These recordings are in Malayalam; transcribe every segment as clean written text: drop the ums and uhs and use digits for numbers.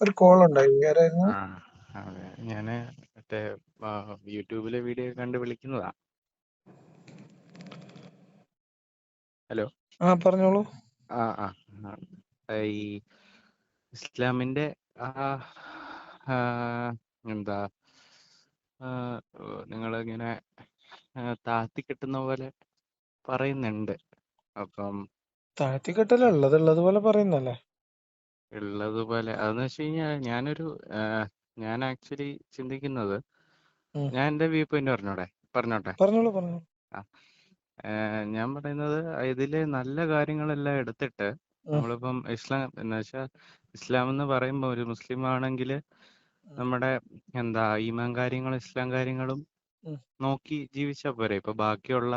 ഒരു കോൾ ഉണ്ടായി, ആരായിരുന്നു? ആ അതെ ഞാന് മറ്റേ യൂട്യൂബിലെ വീഡിയോ കണ്ട് വിളിക്കുന്നതാ. ഹലോ. പറഞ്ഞോളൂ. ആ ആ ആ. ഈ ഇസ്ലാമിന്റെ ആ ആ, എന്താ നിങ്ങൾ ഇങ്ങനെ താത്തി കെട്ടുന്ന പോലെ പറയുന്നുണ്ട്. അപ്പം താഴ്ത്തിക്കെട്ടല ഉള്ളതുപോലെ പറയുന്നല്ലേ. ഉള്ളതുപോലെ അതെന്ന് വെച്ച് കഴിഞ്ഞാൽ ഞാൻ ആക്ച്വലി ചിന്തിക്കുന്നത്, ഉം. ഞാൻ എൻ്റെ വ്യൂ പോയിന്റ് പറഞ്ഞോട്ടെ. പറഞ്ഞോളൂ. ആ ഞാൻ പറയുന്നത്, ഇതിലെ നല്ല കാര്യങ്ങളെല്ലാം എടുത്തിട്ട് ഉം. നമ്മളിപ്പം ഇസ്ലാം എന്ന് വെച്ചാൽ, ഇസ്ലാം എന്ന് പറയുമ്പോൾ ഒരു മുസ്ലിം ആണെങ്കിൽ നമ്മുടെ ഈമാൻ കാര്യങ്ങളും ഇസ്ലാം കാര്യങ്ങളും ഉം. നോക്കി ജീവിച്ചാൽ പോരെ. ഇപ്പൊ ബാക്കിയുള്ള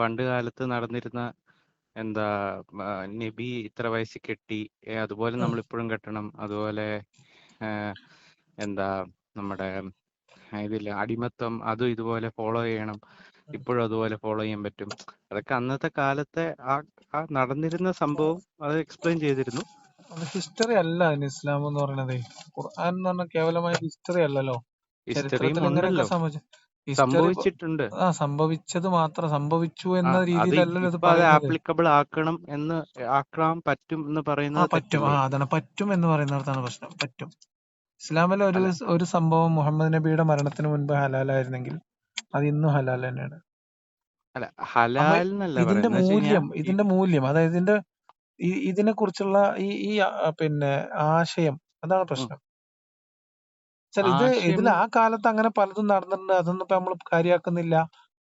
പണ്ട് കാലത്ത് നടന്നിരുന്ന എന്താ ആ, നബി ഇത്ര വയസ്സിൽ കെട്ടി, അതുപോലെ ഉം. നമ്മൾ ഇപ്പോഴും കെട്ടണം. അതുപോലെ ആ, എന്താ നമ്മുടെ ഇതില്ല അടിമത്തം, അതും ഇതുപോലെ ഫോളോ ചെയ്യണം. ഇപ്പോഴും അതുപോലെ ഫോളോ ചെയ്യാൻ പറ്റും. അതൊക്കെ അന്നത്തെ കാലത്തെ ആ ആ നടന്നിരുന്ന സംഭവം അത് എക്സ്പ്ലെയിൻ ചെയ്തിരുന്നു. അത് ഹിസ്റ്ററി അല്ല അതിന് ഇസ്ലാം എന്ന് പറയണതേ. ഖുർആൻ എന്ന് പറഞ്ഞാൽ കേവലമായ ഹിസ്റ്ററി അല്ലല്ലോ. ഹിസ്റ്ററിയും ചരിത്രത്തിൽ എങ്ങനെയൊക്കെ ഉണ്ടല്ലോ, സംഭവിച്ചു. ഹിസ്റ്ററി സംഭവിച്ചിട്ടുണ്ട്. സംഭവിച്ചത് മാത്രം സംഭവിച്ചു ആ എന്ന അത് രീതിയിലല്ലല്ലോ ഇത് ഇപ്പൊ അത് പറയുന്നത്. ആപ്ലിക്കബിൾ ആക്കാൻ പറ്റും എന്ന് പറയുന്നത് പറ്റും. തെറ്റല്ലേ? അതാണ് പറ്റും എന്ന് പറയുന്നിടത്താണ് പ്രശ്നം. പറ്റും. ഇസ്ലാമിലെ അല്ല ഒരു സംഭവം മുഹമ്മദ് നബിയുടെ മരണത്തിന് മുൻപ് ഹലാലായിരുന്നെങ്കിൽ അത് ഇന്നും ഹലാൽ തന്നെയാണ്. അല്ല അപ്പൊ ഹലാൽ എന്നല്ല പറയുന്നത്. എന്ന് വെച്ച് കഴിഞ്ഞാൽ ഇതിന്റെ മൂല്യം, അതായത് ഇതിനെ കുറിച്ചുള്ള ഈ പിന്നെ ആശയം, അതാണ് പ്രശ്നം. ആശയം. ഇതിൽ ആ കാലത്ത് അങ്ങനെ പലതും നടന്നിട്ടുണ്ട്. അതൊന്നും ഇപ്പൊ നമ്മൾ കാര്യമാക്കുന്നില്ല.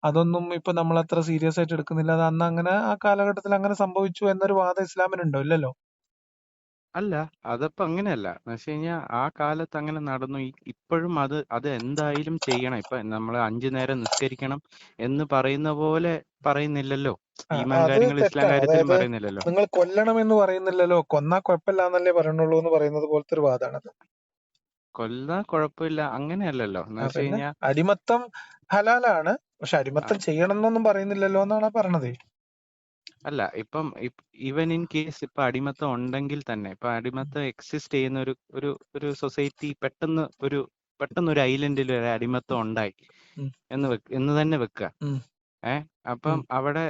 അതൊന്നും ഇപ്പൊ നമ്മൾ അത്ര സീരിയസ് ആയിട്ട് എടുക്കുന്നില്ല. അത് അന്ന് അങ്ങനെ ആ കാലഘട്ടത്തിൽ അങ്ങനെ സംഭവിച്ചു എന്നൊരു വാദം ഇസ്ലാമിനുണ്ടോ? ഇല്ലല്ലോ. അല്ല, അതപ്പോ അങ്ങനെയല്ല. എന്ന് വെച്ച് കഴിഞ്ഞാൽ ആ കാലത്ത് അങ്ങനെ നടന്നു. ഇപ്പോഴും അത് എന്തായാലും ചെയ്യണം. ഇപ്പൊ നമ്മൾ 5 നേരം നിസ്കരിക്കണം എന്ന് പറയുന്ന പോലെ പറയുന്നില്ലല്ലോ. ഈമാൻ അത് കാര്യങ്ങൾ ഇസ്ലാം തെറ്റാണ്. കാര്യത്തിലും അതായത് പറയുന്നില്ലല്ലോ. നിങ്ങൾ കൊല്ലണം എന്ന് പറയുന്നില്ലല്ലോ. കൊന്നാ കുഴപ്പമില്ല എന്നല്ലേ പറയണുള്ളൂ എന്ന് പറയുന്നത് പോലത്തെ ഒരു വാദമാണത്. കൊല്ലാൻ കുഴപ്പമില്ല അങ്ങനെയല്ലല്ലോ. എന്ന് വെച്ച് പിന്നെ കഴിഞ്ഞാൽ അടിമത്തം ഹലാലാണ്, പക്ഷെ അടിമത്തം ചെയ്യണം എന്നൊന്നും പറയുന്നില്ലല്ലോ എന്നാണ് പറയണത്. അല്ല, ഇപ്പം ഈവൻ ഇൻ കേസ് ഇപ്പൊ അടിമത്തം ഉണ്ടെങ്കിൽ തന്നെ, ഇപ്പൊ അടിമത്തം എക്സിസ്റ്റ് ചെയ്യുന്ന ഒരു ഒരു ഒരു സൊസൈറ്റി പെട്ടെന്ന് ഒരു ഐലൻഡിൽ ഒരു അടിമത്തം ഉണ്ടായി ഉം. എന്ന് തന്നെ വെക്കുക. ഉം. അപ്പം ഉം. അവിടെ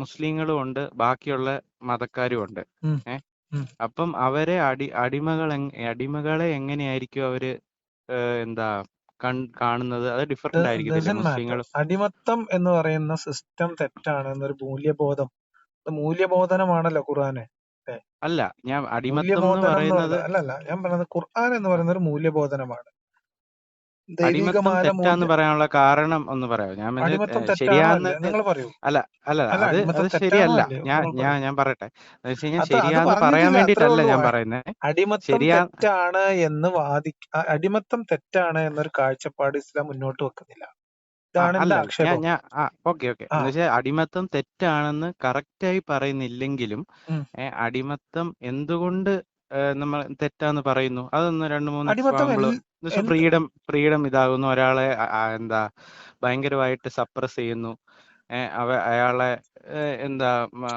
മുസ്ലിങ്ങളും ഉണ്ട്, ബാക്കിയുള്ള മതക്കാരും ഉണ്ട്. ഉം. ഏഹ് ഉം. അപ്പം അവരെ അടിമകളെ എങ്ങനെയായിരിക്കും അവര് എന്താ കാണുന്നത്? അത് ഡിഫറെന്റ് ആയിരിക്കത്തില്ലേ ഡസന്റ് മാറ്റർ. മുസ്ലിങ്ങളും? അടിമത്തം എന്ന് പറയുന്ന സിസ്റ്റം തെറ്റാണ് എന്നൊരു മൂല്യബോധം, മൂല്യബോധനമാണല്ലോ ഖുർആന്. ഏ, അല്ല, ഞാൻ അടിമത്തം എന്ന് മൂല്യബോധനം എന്ന് പറയുന്നത്, പറയുന്നത് അല്ലല്ല, ഞാൻ പറയുന്നത് ഖുർആൻ എന്ന് പറയുന്ന ഒരു മൂല്യബോധനമാണ്. അടിമത്തം ദൈവികമായ തെറ്റാന്ന് പറയാനുള്ള കാരണം ഒന്ന് പറയാമോ? ഞാൻ അടിമത്തം തെറ്റാണോ ശരിയാന്ന് അല്ലേ നിങ്ങൾ പറയൂ. അല്ല അല്ല അല്ല, അത് അടിമത്തം അത് തെറ്റാണോ ശരിയല്ല. അല്ലേ ഞാൻ നിങ്ങൾ ഞാൻ പറയൂ. ഞാൻ പറയട്ടെ. എന്ന് വെച്ച് കഴിഞ്ഞാൽ അത് ശരിയാന്ന് പറയാൻ പറഞ്ഞിട്ടില്ല, അത്രേ വേണ്ടിയിട്ടല്ല ഉള്ളൂ. ഞാൻ പറയുന്നത്. അടിമത്തം ശരിയാ തെറ്റാണ് എന്ന് അടിമത്തം തെറ്റാണ് എന്നൊരു കാഴ്ചപ്പാട് ഇസ്ലാം മുന്നോട്ട് വെക്കുന്നില്ല. ഇതാണ് എന്റെ അല്ലല്ല, ആക്ഷേപം. ഓക്കെ ആ. എന്ന് വെച്ചാൽ അടിമത്തം തെറ്റാണെന്ന് കറക്റ്റായി പറയുന്നില്ലെങ്കിലും, ഉം. അടിമത്തം എന്തുകൊണ്ട് നമ്മൾ തെറ്റാന്ന് പറയുന്നു, അതൊന്ന് 2-3 അടിമത്തം എക്സാമ്പിൾ. എന്ത് ഫ്രീഡം ഇതാകുന്നു, ഒരാളെ ഭയങ്കരമായിട്ട് സപ്രസ് ചെയ്യുന്നു, അയാളെ എന്താ മ,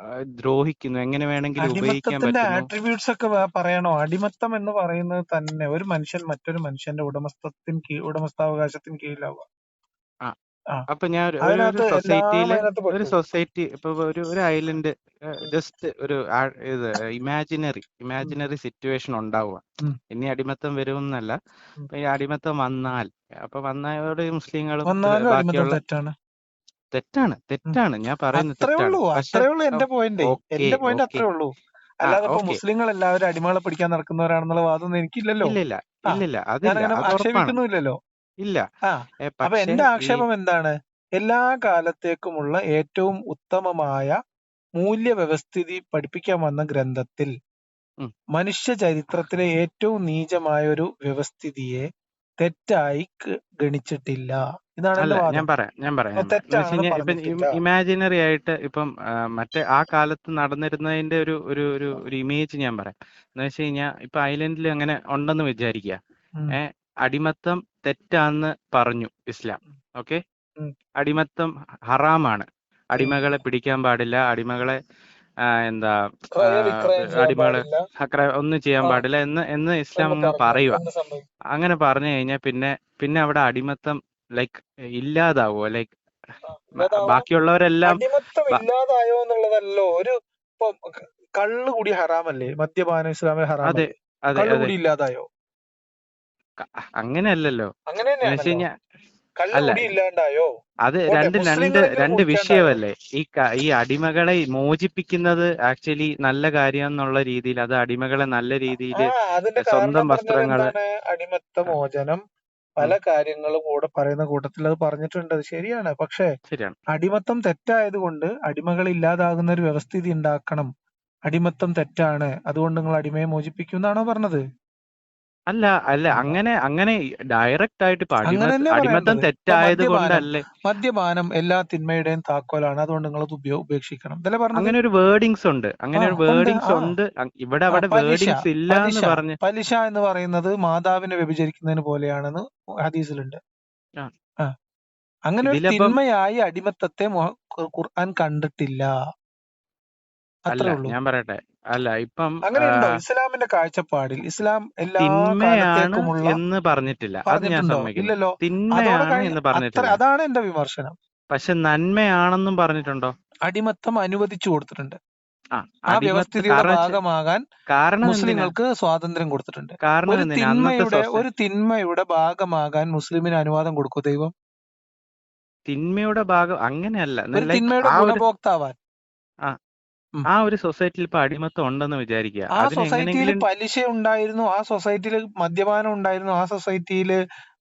ആ, ദ്രോഹിക്കുന്നു, എങ്ങനെ വേണമെങ്കിലും ഉപയോഗിക്കാൻ അടിമത്തത്തിന്റെ പറ്റുന്നു. ആട്രിബ്യൂട്ട്സ് ഒക്കെ പറയണോ? അടിമത്തം എന്ന് പറയുന്നത് തന്നെ ഒരു മനുഷ്യൻ മറ്റൊരു മനുഷ്യന്റെ ഉടമസ്ഥാവകാശത്തിന് കീഴിലാവുക. ആ ആ. അപ്പൊ ഞാൻ ഒരു അതിനകത്ത് എല്ലാം സൊസൈറ്റിയില്, അതിനകത്ത് ഒരു പെട്ടു. സൊസൈറ്റി ഇപ്പൊ ഒരു ഐലൻഡ്, ജസ്റ്റ് ഒരു ഇത് ഇമാജിനറി സിറ്റുവേഷൻ ഉണ്ടാവുക. ഉം. ഇനി അടിമത്തം വരുമെന്നല്ല. ഉം. അപ്പൊ ഈ അടിമത്തം വന്നതോടെ മുസ്ലിങ്ങളും വന്നാലും അടിമത്തം ബാക്കിയുള്ള തെറ്റാണ്. ഉം. തെറ്റാണ്, ഞാൻ പറയുന്നത് അത്രേ തെറ്റാണ്. ഉള്ളൂ. പക്ഷെ അത്രേ ഉള്ളൂ എന്റെ പോയിന്റ്. ഓക്കെ എന്റെ പോയിന്റ് ഓക്കെ അത്രേ ഉള്ളൂ. അല്ലാതെ ഇപ്പൊ ഓക്കെ മുസ്ലിങ്ങൾ എല്ലാവരും അടിമകളെ പിടിക്കാൻ നടക്കുന്നവരാണെന്നുള്ള വാദമൊന്നും എനിക്കില്ലല്ലോ. ഇല്ലില്ല, ആ. ഇല്ലില്ല, ഞാൻ അതില്ല, അങ്ങനെ അത് ഉറപ്പാണ്. ആക്ഷേപിക്കുന്നുമില്ലല്ലോ. ഇല്ല. ആ. അപ്പൊ പക്ഷെ എന്റെ ഈ ആക്ഷേപം എന്താണ്? എല്ലാ കാലത്തേക്കുമുള്ള ഏറ്റവും ഉത്തമമായ മൂല്യവ്യവസ്ഥിതി പഠിപ്പിക്കാൻ വന്ന ഗ്രന്ഥത്തിൽ ഉം, മനുഷ്യ ചരിത്രത്തിലെ ഏറ്റവും നീചമായ ഒരു വ്യവസ്ഥിതിയെ തെറ്റായി ഗണിച്ചിട്ടില്ല. ഇതാണ് അല്ല, എന്റെ ഞാൻ വാദം. പറയാം ഞാൻ പറയാം അത് ഞാൻ പറയാം എന്ന് വെച്ച് തെറ്റാണെന്ന് കഴിഞ്ഞാൽ, ഇപ്പം പറഞ്ഞിട്ടില്ല. ഇമാജിനറി ആയിട്ട് ഇപ്പം മറ്റേ ആ കാലത്ത് നടന്നിരുന്നതിന്റെ ഒരു ഒരു ഒരു ഒരു ഇമേജ് ഞാൻ പറയാം. എന്ന് വെച്ച് കഴിഞ്ഞാൽ, ഇപ്പൊ ഐലൻഡിൽ അങ്ങനെ ഉണ്ടെന്ന് വിചാരിക്കുക. ഉം. ഏഹ് അടിമത്തം തെറ്റാന്ന് പറഞ്ഞു ഇസ്ലാം. ഓക്കെ, ഉം. അടിമത്തം ഹറാമാണ്, ഉം. അടിമകളെ പിടിക്കാൻ പാടില്ല, അടിമകളെ എന്താ ക്രയവിക്രയം ചെയ്യാൻ അടിമകള് പാടില്ല. ഒന്നും ചെയ്യാൻ ആ പാടില്ല എന്ന് ഇസ്ലാം എന്ന് അങ്ങ് പറഞ്ഞാൽ പറയുക. എന്ത് സംഭവിക്കും? അങ്ങനെ പറഞ്ഞു കഴിഞ്ഞാൽ പിന്നെ അവിടെ അടിമത്തം ലൈക്ക് ഇല്ലാതാവോ? ലൈക്ക് ഇല്ലാതാവും. ബാക്കിയുള്ളവരെല്ലാം അടിമത്തം ബ- ഇല്ലാതായോ എന്നുള്ളതല്ലോ. ഇപ്പൊ കള്ള് കുടി ഹറാമല്ലേ? മദ്യപാനം ഇസ്ലാമിൽ അതെ ഹറാമല്ലേ? അതെ കള്ള് അതെ കുടി ഇല്ലാതായോ? അങ്ങനെയല്ലല്ലോ. അങ്ങനെ എന്ന് വെച്ച് തന്നെയാണല്ലോ. കഴിഞ്ഞാൽ കള്ള് അല്ല, കുടി ഇല്ലാണ്ടായോ? അത് പോട്ടെ, രണ്ട് മുസ്ലിങ്ങളെങ്കിലും രണ്ട് കുടിക്കാണ്ടായോ? വിഷയമല്ലേ. ഈ അടിമകളെ മോചിപ്പിക്കുന്നത് ആക്ച്വലി നല്ല കാര്യം എന്നുള്ള രീതിയിൽ, അത് അടിമകളെ നല്ല രീതിയിൽ അതിന്റെ സ്വന്തം കാരണം പറഞ്ഞാൽ വസ്ത്രങ്ങള് എന്താണ്? അടിമത്ത ആ, മോചനം. ഉം, പല കാര്യങ്ങളും കൂടെ പറയുന്ന കൂട്ടത്തിൽ അത് പറഞ്ഞിട്ടുണ്ട്. അത് ശരിയാണ്. പക്ഷെ ശരിയാണ്. അടിമത്തം തെറ്റായതുകൊണ്ട് അടിമകൾ ഇല്ലാതാകുന്ന ഒരു വ്യവസ്ഥിതി ഉണ്ടാക്കണം. അടിമത്തം തെറ്റാണ്, അതുകൊണ്ട് നിങ്ങൾ അടിമയെ മോചിപ്പിക്കും എന്നാണോ പറഞ്ഞത്? അല്ല അല്ല, അല്ല, അങ്ങനെ ഡയറക്റ്റ് ആയിട്ട് ഇപ്പൊ അങ്ങനെ തന്നെ അടിമത്തം പറയേണ്ടത്. ഇപ്പൊ തെറ്റായത് കൊണ്ടല്ലേ മദ്യപാനം എല്ലാ തിന്മയുടെയും താക്കോലാണ്, അതുകൊണ്ട് നിങ്ങൾ അത് ഉപേക്ഷിക്കണം ഇതല്ലേ പറഞ്ഞത്? അങ്ങനെ ഒരു വേർഡിങ്സ് ഉണ്ട്. അങ്ങനെ ഒരു ഉണ്ട്. വേർഡിങ്സ് ഉണ്ട്. അവിടെ പലിശ വേർഡിങ്സ് ഇല്ല പലിശ എന്ന് പറഞ്ഞ് പലിശ എന്ന് പറയുന്നത് മാതാവിനെ വ്യഭിചരിക്കുന്നതിന് പോലെയാണെന്ന് ഹദീസിലുണ്ട്. ആ, ആ അങ്ങനെ ഒരു ഇതിലപ്പം തിന്മയായി അടിമത്തത്തെ ഖുർആൻ കണ്ടിട്ടില്ല. അല്ല, അത്രേ ഉള്ളൂ. ഞാൻ പറയട്ടെ. അല്ല, ഇപ്പം അങ്ങനെയുണ്ടോ ഇസ്ലാമിന്റെ കാഴ്ചപ്പാടിൽ? ഇസ്ലാം എല്ലാ തിന്മയാണ് കാലത്തേക്കുമുള്ള എന്ന് പറഞ്ഞിട്ടില്ല. അത് ഞാൻ പറഞ്ഞിട്ടുണ്ടോ? സമ്മതിക്കുന്നു. ഇല്ലല്ലോ. അതോടെ തിന്മയാണ് കഴിഞ്ഞ എന്ന് പറഞ്ഞിട്ടില്ല. അതാണ് എന്റെ വിമർശനം. പക്ഷെ നന്മയാണെന്നും പറഞ്ഞിട്ടുണ്ടോ? അടിമത്തം അനുവദിച്ചു കൊടുത്തിട്ടുണ്ട്. ആ, ആ വ്യവസ്ഥിതിയുടെ കാരണം ഭാഗമാകാൻ കാരണം എന്തിനാ? മുസ്ലിങ്ങൾക്ക് സ്വാതന്ത്ര്യം കൊടുത്തിട്ടുണ്ട്. കാരണം എന്തിനാ? അന്നത്തെ ഒരു തിന്മയുടെ ഭാഗമാകാൻ മുസ്ലിമിന് അനുവാദം കൊടുക്കൂ ദൈവം? തിന്മയുടെ ഭാഗം അങ്ങനെയല്ല. ഒരു ലൈക്ക് തിന്മയുടെ ഗുണഭോക്താവാൻ. ആ ഉം. ആ ഒരു സൊസൈറ്റിയിൽ ഇപ്പൊ അടിമത്തം ഉണ്ടെന്ന് വിചാരിക്കുക. ആ അതിന് സൊസൈറ്റിയിൽ എങ്ങനെങ്കിലും പലിശ ഉണ്ടായിരുന്നു, ആ സൊസൈറ്റിയിൽ മദ്യപാനം ഉണ്ടായിരുന്നു, ആ സൊസൈറ്റിയിൽ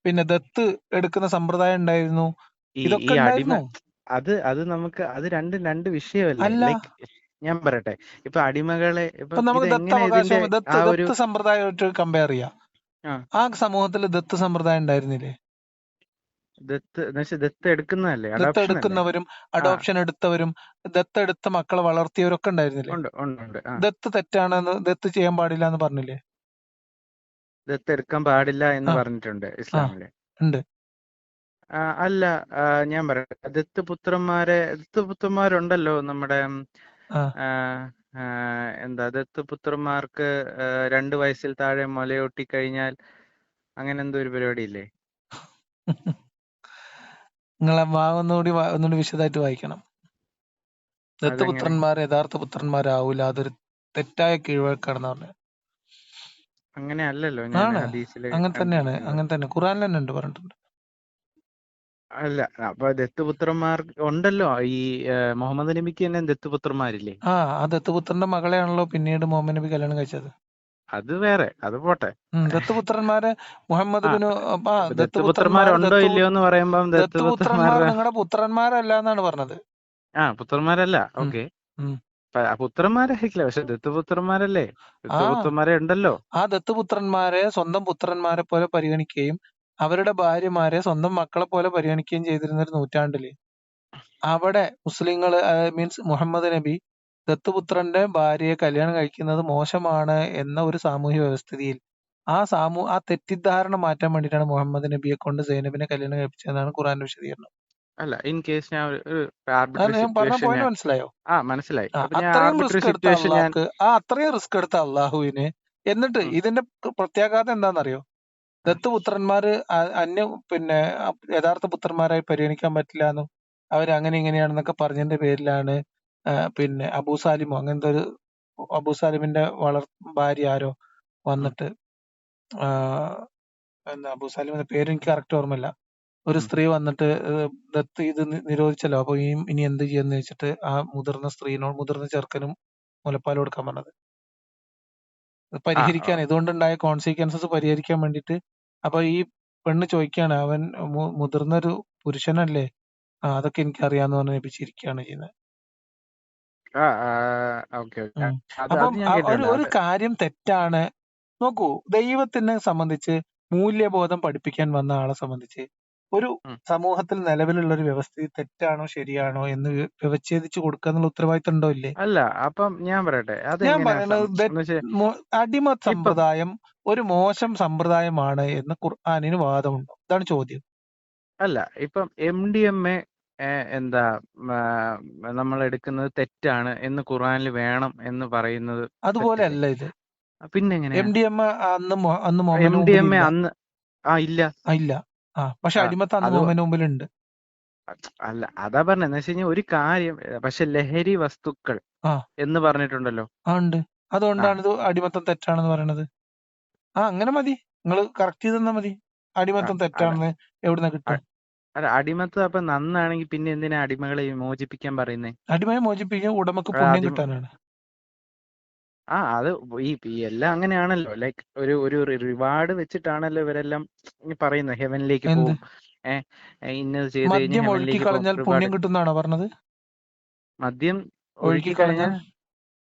പിന്നെ ദത്ത് എടുക്കുന്ന സമ്പ്രദായം ഉണ്ടായിരുന്നു, ഈ ഇതൊക്കെ ഈ അടിമ ഉണ്ടായിരുന്നു. അത് നമുക്ക് അത് രണ്ട് വിഷയമല്ലേ. അല്ല, ലൈക്ക് ഞാൻ പറയട്ടെ. ഇപ്പൊ അടിമകളെ ഇപ്പൊ ഇപ്പം നമുക്ക് ദത്ത് ഇതെങ്ങനെ ഇതിന്റെ അവകാശം, ആ ഒരു ദത്ത് സമ്പ്രദായമായിട്ട് കമ്പയർ ചെയ്യാം. ആ ആ സമൂഹത്തിൽ ദത്ത് സമ്പ്രദായം ഉണ്ടായിരുന്നില്ലേ? ദത്ത് എന്ന് വെച്ചാൽ ദത്ത് എടുക്കുന്നതല്ലേ, ദത്ത് അഡോപ്ഷൻ അല്ലേ? എടുക്കുന്നവരും ആ, അഡോപ്ഷൻ എടുത്തവരും ദത്തെടുത്ത മക്കളെ വളർത്തിയവരൊക്കെ ഉണ്ടായിരുന്നില്ലേ? ഉണ്ട് ഉണ്ട് ഉണ്ട്. ആ, ദത്ത് തെറ്റാണെന്ന്, ദത്ത് ചെയ്യാൻ പാടില്ല എന്ന് പറഞ്ഞില്ലേ? ദത്ത് എടുക്കാൻ പാടില്ല എന്ന് ആ പറഞ്ഞിട്ടുണ്ട് ആ ഇസ്ലാമില്. ഉണ്ട്. അല്ല, ഞാൻ പറയട്ടെ. ദത്തുപുത്രന്മാരുണ്ടല്ലോ നമ്മുടെ ആ ആ, ആ, എന്താ ദത്തുപുത്രന്മാർക്ക് 2 വയസ്സിൽ താഴെ മുലയൂട്ടി കഴിഞ്ഞാൽ അങ്ങനെ എന്തോ ഒരു പരിപാടി ഇല്ലേ? നിങ്ങളെ ഒന്നുകൂടി വിശദമായിട്ട് വായിക്കണം. അതെങ്ങനെ? ദത്തുപുത്രന്മാർ യഥാർത്ഥ പുത്രന്മാരാവൂല, അതൊരു തെറ്റായ കീഴ്വഴക്കാണെന്ന് പറഞ്ഞു. അങ്ങനെ അല്ലല്ലോ ഞാൻ ആണ്, ഹദീസില് അങ്ങനെ തന്നെയാണ്. കണ്ടിരിക്കുന്നത്. അങ്ങനെ തന്നെ ഖുറാനിൽ തന്നെ ഉണ്ട്, പറഞ്ഞിട്ടുണ്ട്. അല്ല, അപ്പൊ ദത്തുപുത്രന്മാർ ഉണ്ടല്ലോ. ഈ മുഹമ്മദ് നബിക്ക് തന്നെ ദത്തുപുത്രന്മാരില്ലേ? ആ ദത്തുപുത്രന്റെ മകളെയാണല്ലോ പിന്നീട് മുഹമ്മദ് നബി കല്യാണം കഴിച്ചത്. അത് വേറെ, അത് പോട്ടെ. ദത്തുപുത്രന്മാരെ മുഹമ്മദ് ആ, ബിനു ദത്തുപുത്രന്മാരുണ്ടോ ഇല്ലയോ എന്ന് പറയുമ്പം ദത്തുപുത്രന്മാർ നിങ്ങളുടെ പുത്രന്മാരല്ല എന്നാണ് പറഞ്ഞത്. പുത്രന്മാരല്ല. ഉം, ഓക്കെ, ഉം. പുത്രന്മാരായിരിക്കില്ല, പക്ഷെ ദത്തുപുത്രന്മാരല്ലേ? ആ ദത്തുപുത്രന്മാരെ ഉണ്ടല്ലോ. ആ ദത്തുപുത്രന്മാരെ സ്വന്തം പുത്രന്മാരെ പോലെ പരിഗണിക്കുകയും അവരുടെ ഭാര്യമാരെ സ്വന്തം മക്കളെ പോലെ പരിഗണിക്കുകയും ചെയ്തിരുന്ന ഒരു നൂറ്റാണ്ടില് അവിടെ മുസ്ലിങ്ങൾ, മീൻസ് മുഹമ്മദ് നബി ദത്തുപുത്രന്റെ ഭാര്യയെ കല്യാണം കഴിക്കുന്നത് മോശമാണ് എന്ന ഒരു സാമൂഹ്യ വ്യവസ്ഥിതിയിൽ ആ തെറ്റിദ്ധാരണ മാറ്റാൻ വേണ്ടിയിട്ടാണ് മുഹമ്മദ് നബിയെ കൊണ്ട് സൈനബിനെ കല്യാണം കഴിപ്പിച്ചതെന്നാണ് ഖുറാന്റെ വിശദീകരണം. അല്ല, ഇൻ കേസ് ഞാൻ ഒരു ആർബിട്രറി അതാണ് ഞാൻ പറഞ്ഞ സിറ്റുവേഷൻ പോയിന്റ്, മനസ്സിലായോ? മനസ്സിലായി. അപ്പൊ ഞാൻ അത്രയും ആർബിട്രറി റിസ്ക് എടുത്ത സിറ്റുവേഷൻ അള്ളാഹ്ക്ക്, അത്രയും റിസ്ക് എടുത്ത അള്ളാഹുവിന് എന്നിട്ട് ഇതിന്റെ പ്രത്യാഘാതം എന്താണെന്നറിയോ? ദത്തുപുത്രന്മാര് പിന്നെ യഥാർത്ഥ പുത്രന്മാരായി പരിഗണിക്കാൻ പറ്റില്ല എന്നും അവരങ്ങനെ ഇങ്ങനെയാണെന്നൊക്കെ പറഞ്ഞതിന്റെ പേരിലാണ് പിന്നെ അബൂസാലിമോ അങ്ങനത്തെ ഒരു അബൂസാലിമിന്റെ ഭാര്യ ആരോ വന്നിട്ട് എന്താ അബൂസാലിമിന്റെ പേര് എനിക്ക് കറക്റ്റ് ഓർമ്മയില്ല. ഒരു സ്ത്രീ വന്നിട്ട് ദത്ത് ഇത് നിരോധിച്ചല്ലോ, അപ്പൊ ഇനി എന്ത് ചെയ്യുമെന്ന് വെച്ചിട്ട് ആ മുതിർന്ന ചെറുക്കനും മുലപ്പാൽ കൊടുക്കാൻ പറഞ്ഞത്. പരിഹരിക്കാൻ, ഇതുകൊണ്ടുണ്ടായ കോൺസിക്വൻസസ് പരിഹരിക്കാൻ വേണ്ടിയിട്ട്. അപ്പൊ ഈ പെണ്ണ് ചോദിക്കാണ്, അവൻ മുതിർന്നൊരു പുരുഷനല്ലേ? അതൊക്കെ എനിക്ക് അറിയാന്ന് പറഞ്ഞ് ലഭിച്ചിരിക്കുകയാണ് ചെയ്യുന്നത്. അപ്പം ഞാൻ കേട്ടിട്ടുണ്ട്. ഒരു കാര്യം തെറ്റാണ്. നോക്കൂ, ദൈവത്തിനെ സംബന്ധിച്ച് മൂല്യബോധം പഠിപ്പിക്കാൻ വന്ന ആളെ സംബന്ധിച്ച് ഒരു സമൂഹത്തിൽ നിലവിലുള്ള ഒരു വ്യവസ്ഥ തെറ്റാണോ ശരിയാണോ എന്ന് വിച്ഛേദിച്ചു കൊടുക്കുക എന്നുള്ള ഉത്തരവാദിത്തം ഉണ്ടോ ഇല്ലേ? അല്ല, അപ്പം ഞാൻ പറയട്ടെ. ഞാൻ പറയുന്നത് അടിമ സമ്പ്രദായം ഒരു മോശം സമ്പ്രദായമാണ് എന്ന് ഖുർആനിന് വാദമുണ്ടോ? ഇതാണ് ചോദ്യം. അല്ല, ഇപ്പം MDMA എന്താ നമ്മൾ എടുക്കുന്നത് തെറ്റാണ് എന്ന് ഖുർആനിൽ വേണം എന്ന് പറയുന്നത് അതുപോലെ തെറ്റല്ലേ? അല്ല ഇത്. പിന്നെ എങ്ങനെയാ? MDMA അന്ന് മുഹമ്മദിന്റെ മുമ്പിൽ MDMA ഇല്ല. അന്ന് ഇല്ല. ഇല്ല. പക്ഷെ ആ, അടിമത്തം അന്ന് അത് മുഹമ്മദിന്റെ മുമ്പിലുണ്ട്. അല്ല, അതാ പറഞ്ഞത്. എന്ന് വെച്ച് കഴിഞ്ഞാൽ ഒരു കാര്യം, പക്ഷെ ലഹരി വസ്തുക്കൾ ആ എന്ന് പറഞ്ഞിട്ടുണ്ടല്ലോ. ഉണ്ട്. ആ അതുകൊണ്ടാണ് ഇത് അടിമത്തം തെറ്റാണെന്ന് പറയണത്. അങ്ങനെ മതി, നിങ്ങൾ കറക്റ്റ് ചെയ്ത് തന്നാ മതി. ആ, അടിമത്തം അല്ല തെറ്റാണെന്ന് എവിടുന്ന കിട്ടുക? അല്ല അടിമത്തം അപ്പൊ നന്നാണെങ്കിൽ പിന്നെ എന്തിനാ അടിമകളെ മോചിപ്പിക്കാൻ പറയുന്നേ? അടിമയെ മോചിപ്പിക്കാൻ ഉടമക്ക് ആ, പുണ്യം കിട്ടാനാണ്. അത് ഈ എല്ലാം അങ്ങനെയാണല്ലോ. ലൈക്ക് ഒരു റിവാർഡ് വെച്ചിട്ടാണല്ലോ ഇവരെല്ലാം ഈ പറയുന്നത്. ഹെവനിലേക്ക് എന്ത്? പോവും, ഇന്നത് ചെയ്ത് കഴിഞ്ഞാൽ മദ്യം ഒഴുക്കി ഹെവനിലേക്ക് പോകും, കളഞ്ഞാൽ പുണ്യം റിവാർഡ്. കിട്ടുന്നാണോ പറഞ്ഞത്? മദ്യം ഒഴുക്കി ഒഴുക്കി കളഞ്ഞാൽ കഴിഞ്ഞാൽ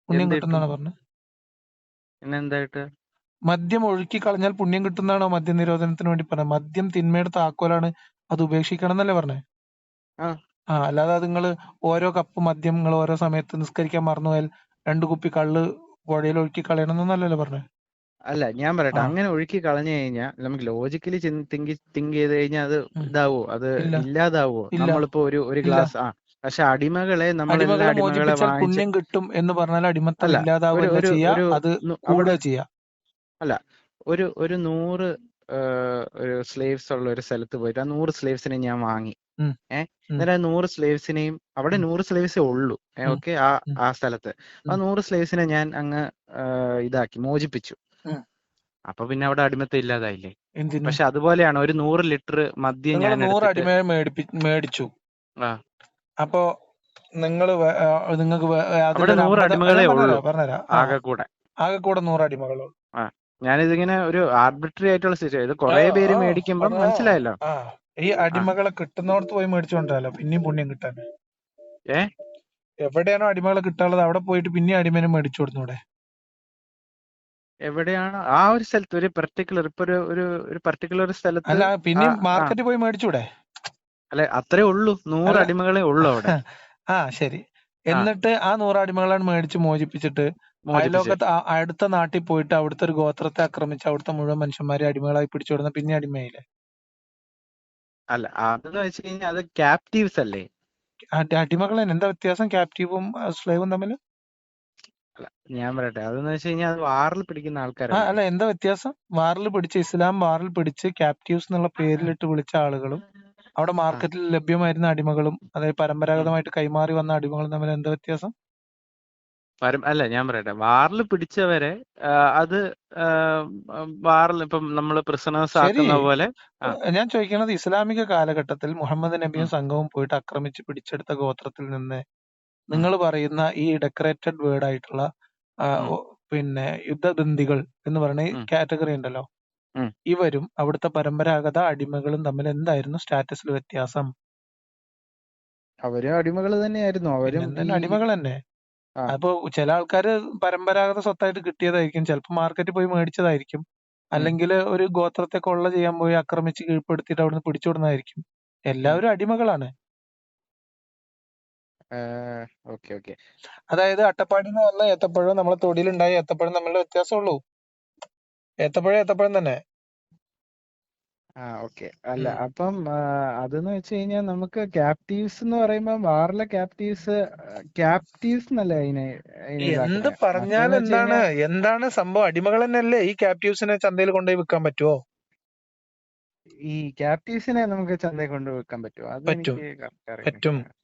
പുണ്യം എന്ത് കിട്ടും? കിട്ടുന്നാണോ പറഞ്ഞത്? പിന്നെന്തായിട്ട്? മദ്യം ഒഴുക്കി കളഞ്ഞാൽ പുണ്യം കിട്ടുന്നാണോ മദ്യ നിരോധനത്തിന് വേണ്ടി പറഞ്ഞത്? മദ്യം തിന്മയുടെ താക്കോലാണ്, അത് ഉപേക്ഷിക്കണം എന്നല്ലേ പറഞ്ഞത്? ആ അല്ലാതെ അത് നിങ്ങൾ ഓരോ കപ്പ് മദ്യം നിങ്ങൾ ഓരോ സമയത്ത് നിസ്കരിക്കാൻ മറന്നുപോയാൽ 2 കുപ്പി കള്ള് പുഴയിൽ ഒഴുക്കി കളയണം എന്നല്ലല്ലോ പറഞ്ഞത്? അല്ല, ഞാൻ പറയട്ടെ, ആ അങ്ങനെ ഒഴുക്കി കളഞ്ഞു കഴിഞ്ഞാൽ നമുക്ക് ലോജിക്കലി തിങ്ക് ചെയ്ത് കഴിഞ്ഞാൽ അത് ഉം. ഇതാവോ? അത് ഇല്ല ഇല്ലാതാവോ? ഇല്ല നമ്മളിപ്പോ ഒരു ഇല്ല. ഗ്ലാസ് പക്ഷെ നമ്മളെല്ലാം അടിമകളെ അടിമകളെ മോചിപ്പിച്ചാൽ വാങ്ങിച്ച്. പുണ്യം കിട്ടും എന്ന് പറഞ്ഞാൽ അടിമത്തം അല്ല, ഒരു ഇല്ലാതാവല്ല ഒരു ചെയ്യാ, ഒരു അത് അവിടെ കൂടുക ചെയ്യാ. അല്ല, ഒരു 100 ഒരു സ്ലേവ്സ് ഉള്ള ഒരു സ്ഥലത്ത് പോയിട്ട് ആ 100 സ്ലേവ്സിനെ ഞാൻ വാങ്ങി. ഉം, ഉം, എന്നിട്ട് ആ 100 സ്ലേവ്സിനെയും, അവിടെ ഉം, 100 സ്ലേവ്സേ ഉള്ളൂ. ഉം, ഓക്കെ, ഉം, ആ സ്ഥലത്ത് ആ ഉം, 100 സ്ലേവ്സിനെ ഞാൻ അങ്ങ് ഇതാക്കി മോചിപ്പിച്ചു. ഉം. അപ്പൊ പിന്നെ അവിടെ അടിമത്തം ഇല്ലാതായില്ലേ? എന്തിന്? പക്ഷെ അതുപോലെയാണ് ഒരു 100 ലിറ്റർ മദ്യം നിങ്ങൾ ഞാൻ 100 എടുത്തിട്ട്. അടിമയെ മേടിച്ചു. ആ അപ്പോ നിങ്ങൾ നിങ്ങൾക്ക് അവിടെ അതിലൊരു 100 50, ഞാൻ അടിമകളെ ഉള്ളൂ പറഞ്ഞുതരാം. ആകെ കൂടെ. ആകെ കൂടെ 100 അടിമകളോ? ആ ഞാനിതിങ്ങനെ ഒരു ആർബിട്രറി ആയിട്ടുള്ള സിറ്റുവേഷൻ, ഇത് ആ കുറെ പേര് ആ മേടിക്കുമ്പം അത് മനസ്സിലായല്ലോ. ആ ഈ ആ അടിമകളെ കിട്ടുന്നോടത്ത് പോയി മേടിച്ചോണ്ടല്ലോ പിന്നെയും പുണ്യം കിട്ടാൻ. ഏ എവിടെയാണോ അടിമകളെ കിട്ടാനുള്ളത് അവിടെ പോയിട്ട് പിന്നെയും അടിമനെ മേടിച്ചു കൊടുത്തൂടെ? എവിടെയാണ് ആ ഒരു സ്ഥലത്ത് ഒരു പെർട്ടിക്കുലർ, ഇപ്പൊ ഒരു പെർട്ടിക്കുലർ സ്ഥലത്ത്. അല്ല, ആ പിന്നെയും ആ മാർക്കറ്റിൽ പോയി മേടിച്ചൂടെ? അല്ലെ, അത്രേ ഉള്ളൂ, 100 അല്ല, അടിമകളെ ഉള്ളൂ അവിടെ. ശരി. ആ എന്നിട്ട് ആ 100 അടിമകളാണ് മേടിച്ച് മോചിപ്പിച്ചിട്ട് മോചിപ്പിച്ച്. അയലോകത്ത് അടുത്ത നാട്ടിൽ പോയിട്ട് അവിടുത്തെ ഒരു ഗോത്രത്തെ ആക്രമിച്ച് അവിടുത്തെ മുഴുവൻ മനുഷ്യന്മാരെ അടിമകളായി പിടിച്ചുകൊടുന്ന പിന്നെ അടിമയില്ലേ? അല്ല, അതെന്ന് വെച്ച് കഴിഞ്ഞാൽ അത് ക്യാപ്റ്റീവ്സ് അല്ലേ? അടിമകൾ തന്നെ. എന്താ വ്യത്യാസം ക്യാപ്റ്റീവും സ്ലേവും തമ്മിൽ? അല്ല, ഞാൻ പറയട്ടെ, അതെന്ന് വെച്ച് കഴിഞ്ഞാൽ അത് വാറിൽ പിടിക്കുന്ന ആൾക്കാരല്ലേ? അല്ല, എന്താ വ്യത്യാസം? ഇസ്ലാം വാറിൽ പിടിച്ച് ക്യാപ്റ്റീവ്സ് എന്നുള്ള പേരിലിട്ട് വിളിച്ച ആളുകളും അവിടെ ആ മാർക്കറ്റിൽ ലഭ്യമായിരുന്ന അടിമകളും, അതായത് ഉം. പരമ്പരാഗതമായിട്ട് കൈമാറി വന്ന അടിമകളും തമ്മിൽ എന്താ വ്യത്യാസം? അല്ല, ഞാൻ പറയട്ടെ, വാറിൽ പിടിച്ചവരെ അത് വാറിൽ ഇപ്പം നമ്മൾ പ്രിസണേഴ്സ് ശരി. ആക്കുന്ന പോലെ. ആ ഞാൻ ചോദിക്കുന്നത്, ഇസ്ലാമിക കാലഘട്ടത്തിൽ മുഹമ്മദ് നബിയും ഉം, സംഘവും പോയിട്ട് ആക്രമിച്ച് പിടിച്ചെടുത്ത ഗോത്രത്തിൽ നിന്ന് ഉം, നിങ്ങൾ പറയുന്ന ഈ ഡെക്കറേറ്റഡ് വേർഡ് ആയിട്ടുള്ള ആ, ഉം, പിന്നെ യുദ്ധബന്ദികൾ എന്ന് പറയുന്ന ഉം, കാറ്റഗറി ഉണ്ടല്ലോ, ഉം. ഇവരും അവിടുത്തെ പരമ്പരാഗത അടിമകളും തമ്മിൽ എന്തായിരുന്നു സ്റ്റാറ്റസിൽ വ്യത്യാസം? അവരും അടിമകൾ തന്നെയായിരുന്നു. അവരും പിന്നെന്താ, അടിമകൾ തന്നെ. ആ അപ്പൊ ചില ആൾക്കാര് പരമ്പരാഗത സ്വത്തായിട്ട് കിട്ടിയതായിരിക്കും, ചിലപ്പോൾ മാർക്കറ്റിൽ പോയി മേടിച്ചതായിരിക്കും, ഉം, അല്ലെങ്കിൽ ഒരു ഗോത്രത്തെ കൊള്ള ചെയ്യാൻ പോയി ആക്രമിച്ച് കീഴ്പ്പെടുത്തിയിട്ട് അവിടുന്ന് പിടിച്ചുവിടുന്നതായിരിക്കും. ഉം. എല്ലാവരും അടിമകളാണ്. Okay, okay. അതായത് അട്ടപ്പാടിയിൽ നിന്ന് വന്ന ഏത്തപ്പഴവും നമ്മളെ തൊടിയിലുണ്ടായ ഏത്തപ്പഴം തമ്മിലുള്ള വ്യത്യാസമുള്ളൂ. ഏത്തപ്പഴം ഏത്തപ്പഴം തന്നെ. ഓക്കെ. അല്ല, ഉം. അപ്പം അതെന്ന് വെച്ച് കഴിഞ്ഞാൽ നമുക്ക് ക്യാപ്റ്റീവ്സ് എന്ന് പറയുമ്പോൾ വാറിലെ ക്യാപ്റ്റീവ്സ് എന്നല്ല അതിനെ എന്ത് ഇതാക്കുന്നത്. പറഞ്ഞാൽ മറ്റേന്ന് വെച്ച് എന്താണ്? കഴിഞ്ഞാൽ എന്താണ് സംഭവം? അടിമകൾ തന്നെയല്ലേ ഈ ക്യാപ്റ്റീവ്സിനെ ചന്തയിൽ കൊണ്ടുപോയി വിൽക്കാൻ പറ്റുമോ? ഈ ക്യാപ്റ്റീവ്സിനെ നമുക്ക് ചന്തയിൽ കൊണ്ട് വെക്കാൻ പറ്റുമോ? പറ്റും, അതെനിക്ക് കറക്റ്റ് പറ്റും. അറിയണില്ല.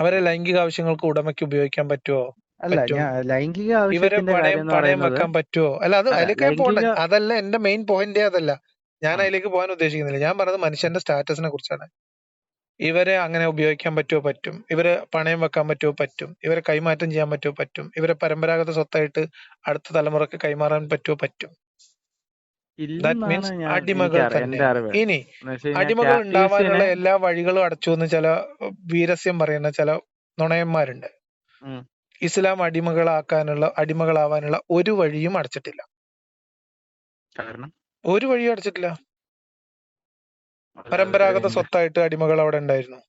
അവരെ ഉം. ലൈംഗിക ആവശ്യങ്ങൾക്ക് ഉടമയ്ക്ക് ഉപയോഗിക്കാൻ പറ്റുമോ? അല്ല, പറ്റും. ഞാൻ ലൈംഗിക ഇവരെ ആവശ്യത്തിന്റെ കാര്യം എന്ന് പണയം പറയുന്നത്. വെക്കാൻ പറ്റുമോ? അല്ല, അല്ല, അതിലേക്ക് പോണ്ട. ലൈംഗിക. അതല്ല എന്റെ മെയിൻ പോയിന്റേ, അതല്ല. ഞാൻ ആ അതിലേക്ക് പോകാൻ ഉദ്ദേശിക്കുന്നില്ല. ഞാൻ പറഞ്ഞത് മനുഷ്യന്റെ സ്റ്റാറ്റസിനെ കുറിച്ചാണ്. ഇവരെ അങ്ങനെ ഉപയോഗിക്കാൻ പറ്റുമോ? പറ്റും. ഇവരെ പണയം വെക്കാൻ പറ്റുമോ? പറ്റും. ഇവരെ കൈമാറ്റം ചെയ്യാൻ പറ്റുമോ? പറ്റും. ഇവരെ പരമ്പരാഗത സ്വത്തായിട്ട് അടുത്ത തലമുറക്ക് കൈമാറാൻ പറ്റുമോ? പറ്റും. ദാറ്റ് ഇല്ലെന്നാണ് മീൻസ് അടിമകൾ തന്നെ. എന്റെ അറിവ്. ഇനി എന്ന് വെച്ച് കഴിഞ്ഞാൽ അടിമകൾ ഉണ്ടാവാനുള്ള ക്യാപ്റ്റീവ്സിനെ. എല്ലാ വഴികളും അടച്ചു എന്ന് ചില വീരസ്യം പറയുന്ന ചില നുണയന്മാരുണ്ട്. ഉം, ഇസ്ലാം അടിമകളാവാനുള്ള ഒരു വഴിയും അടച്ചിട്ടില്ല. കാരണം ഒരു വഴിയും അടച്ചിട്ടില്ല. അത് പരമ്പരാഗത എന്ത്? സ്വത്തായിട്ട് അടിമകൾ അവിടെ ഉണ്ടായിരുന്നു.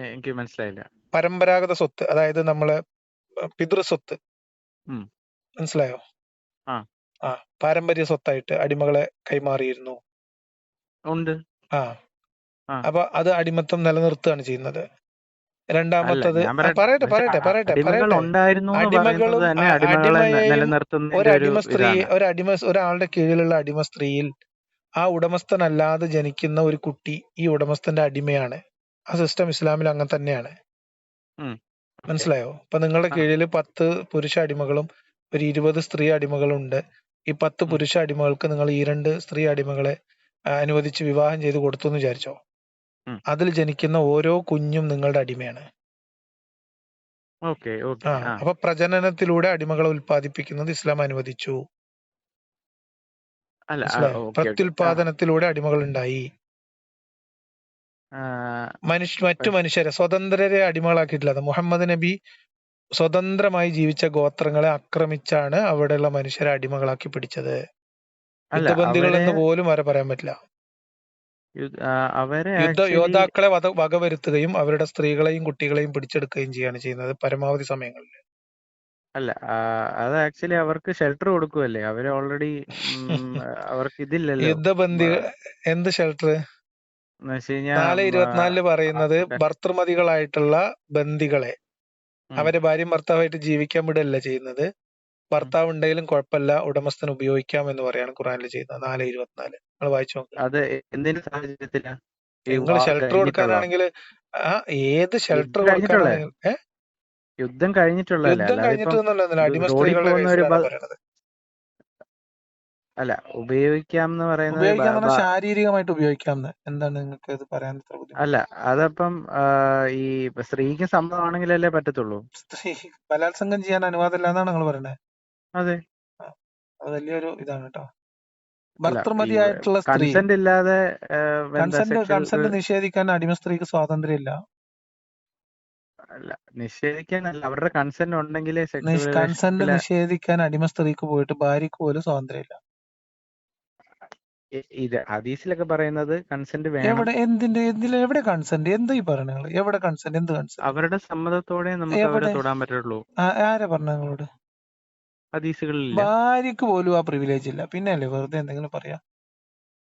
എനിക്ക് മനസ്സിലായില്ല. പരമ്പരാഗത സ്വത്ത്, അതായത് നമ്മളെ പിതൃസ്വത്ത്. ഉം. മനസ്സിലായോ? ആ ആ, പാരമ്പര്യ സ്വത്തായിട്ട് അടിമകളെ കൈമാറിയിരുന്നു. ഉണ്ട്. ആ, ആ അപ്പൊ അത് അടിമത്തം നിലനിർത്തുകയാണ് ചെയ്യുന്നത്. അല്ല രണ്ടാമത്തത് ഞാൻ പറയട്ടെ, പറയട്ടെ പക്ഷെ പറയട്ടെ പറയട്ടെ അടിമകൾ പറയട്ടെ ഉണ്ടായിരുന്നു എന്ന് പറയുന്നത് അടിമകളും തന്നെ അടിമകളെ അടിമയെയും നിലനിർത്തുന്നതിന്റെ ഒരു ഇതാണ്. ഒരാളുടെ കീഴിലുള്ള അടിമ സ്ത്രീയിൽ ആ ഉടമസ്ഥനല്ലാതെ ജനിക്കുന്ന ഒരു കുട്ടി ഈ ഉടമസ്ഥന്റെ അടിമയാണ്. ആ സിസ്റ്റം ഇസ്ലാമിൽ അങ്ങനെ തന്നെയാണ്. ഉം. ഓക്കെ. മനസ്സിലായോ? ഇപ്പൊ നിങ്ങളുടെ ആ. കീഴിൽ 10 പുരുഷ അടിമകളും ഒരു 20 സ്ത്രീ അടിമകളും ഉണ്ട്. ഈ 10 ഉം. പുരുഷ അടിമകൾക്ക് നിങ്ങൾ ഈ 2 സ്ത്രീ അടിമകളെ അനുവദിച്ച് വിവാഹം ചെയ്ത് കൊടുത്തു എന്ന് വിചാരിച്ചോ. ഉം. അതിൽ ജനിക്കുന്ന ഓരോ കുഞ്ഞും നിങ്ങളുടെ അടിമയാണ്. Okay okay. ആ അപ്പൊ പ്രജനനത്തിലൂടെ അടിമകളെ ഉൽപ്പാദിപ്പിക്കുന്നത് ഇസ്ലാം അനുവദിച്ചു. അല്ല മനസ്സിലായോ? Okay okay. ആ പ്രത്യുൽപാദനത്തിലൂടെ അടിമകൾ ഉണ്ടായി. ആ, മറ്റു പക്ഷെ മനുഷ്യരെ സ്വതന്ത്രരെ അടിമകളാക്കിയിട്ടില്ല. അത് മുഹമ്മദ് നബി സ്വതന്ത്രമായി ജീവിച്ച ഗോത്രങ്ങളെ ആക്രമിച്ചാണ് അവിടെയുള്ള മനുഷ്യരെ അടിമകളാക്കി പിടിച്ചത്. അല്ല യുദ്ധബന്ദികൾ അവരെ എന്ന് പോലും വരെ പറയാൻ പറ്റില്ല. അവരെ ആക്ച്വലി യോദ്ധാക്കളെ വകവരുത്തുകയും അവരുടെ സ്ത്രീകളെയും കുട്ടികളെയും പിടിച്ചെടുക്കുകയും ചെയ്യാണ് ചെയ്യുന്നത് പരമാവധി സമയങ്ങളിൽ. അല്ല അത് ആക്ച്വലി അവർക്ക് ഷെൽട്ടർ കൊടുക്കുമല്ലേ. അവര് ഓൾറെഡി അവർക്ക് ഇതില്ലല്ലോ. യുദ്ധബന്ദികൾ എന്ത് ഷെൽട്ടർ? എന്ന് വെച്ച് കഴിഞ്ഞാൽ 4:24 പറയുന്നത് അവരുടെ ഭർത്തൃമതികളായിട്ടുള്ള ബന്ദികളെ ഉം, അവരെ ഭാര്യയും ഭർത്താവായിട്ട് ജീവിക്കാൻ വിടല്ല ചെയ്യുന്നത്. ഉം. ഭർത്താവ് ഉണ്ടെങ്കിലും കുഴപ്പമില്ല, ഉടമസ്ഥന് ഉപയോഗിക്കാം എന്ന് പറയാണ് ഖുറാനിൽ ചെയ്യുന്നത്. 4:24 നിങ്ങൾ വായിച്ചു നോക്ക്. അത് എന്തിന്റെ സാഹചര്യത്തിലാ? ഈ നിങ്ങൾ വാർ ഷെൽട്ടർ കഴിഞ്ഞിട്ടുള്ള കൊടുക്കാനാണെങ്കിൽ ഏത് ഷെൽട്ടർ യുദ്ധം കഴിഞ്ഞിട്ടുള്ളേ കൊടുക്കാനാണെങ്കിൽ യുദ്ധം കഴിഞ്ഞിട്ടുള്ളതല്ലേ. യുദ്ധം അല്ലാതെ കഴിഞ്ഞിട്ട് ഇപ്പം എന്നല്ല, അടിമ റോഡിൽ സ്ത്രീകളുടെ പോകുന്ന ഒരു കേസിലാണ് പറയണത്. അല്ല ഉപയോഗിക്കാം എന്ന് പറയുന്നത് ഉപയോഗിക്കാന്ന് പറഞ്ഞാൽ ശാരീരികമായിട്ട് ഉപയോഗിക്കാമെന്ന്. എന്താണ് നിങ്ങൾക്ക് ഇത് പറയാൻ ഇത്ര ബുദ്ധിമുട്ട്? അല്ല അതപ്പം ഈ സ്ത്രീക്ക് സമ്മതമാണെങ്കിലല്ലേ പറ്റത്തുള്ളൂ. സ്ത്രീ ബലാത്സംഗം ചെയ്യാൻ അനുവാദമില്ല എന്നാണ് നിങ്ങൾ പറയുന്നത്. അതെ. അത് വലിയൊരു ഇതാണ് കേട്ടോ. അല്ല ഈ ഭർത്തൃമതിയായിട്ടുള്ള സ്ത്രീ കൺസെന്റ് ഇല്ലാതെ എന്താ സെക്ഷൽ കൺസെന്റ് നിഷേധിക്കാൻ അടിമ സ്ത്രീക്ക് സ്വാതന്ത്ര്യമില്ല. അല്ല നിഷേധിക്കാനല്ല, അവരുടെ കൺസെന്റ് ഉണ്ടെങ്കിലേ സെക്ഷൽ കൺസെന്റ് റിലേഷൻഷിപ്പില് നിഷേധിക്കാൻ അടിമ സ്ത്രീക്ക് പോയിട്ട് ഭാര്യക്ക് പോലും സ്വാതന്ത്ര്യമില്ല. ഇത് ഹദീസിലൊക്കെ പറയുന്നത് കൺസെന്റ് വേണം. എവിടെ എവിടെ കൺസെന്റ്? എന്താ ഈ പറയണത്? എവിടെ കൺസെന്റ്? എന്ത് കൺസെന്റ്? അവരുടെ സമ്മതത്തോടെ നമുക്ക് അവരെ എവിടെ? തൊടാൻ പറ്റുള്ളൂ. ആരാ പറഞ്ഞ നിങ്ങളോട്? ഹദീസുകളിലില്ല. ഭാര്യക്ക് പോലും ആ പ്രിവിലേജ് ഇല്ല. പിന്നെ അല്ലേ വെറുതെ എന്തെങ്കിലും പറയാ?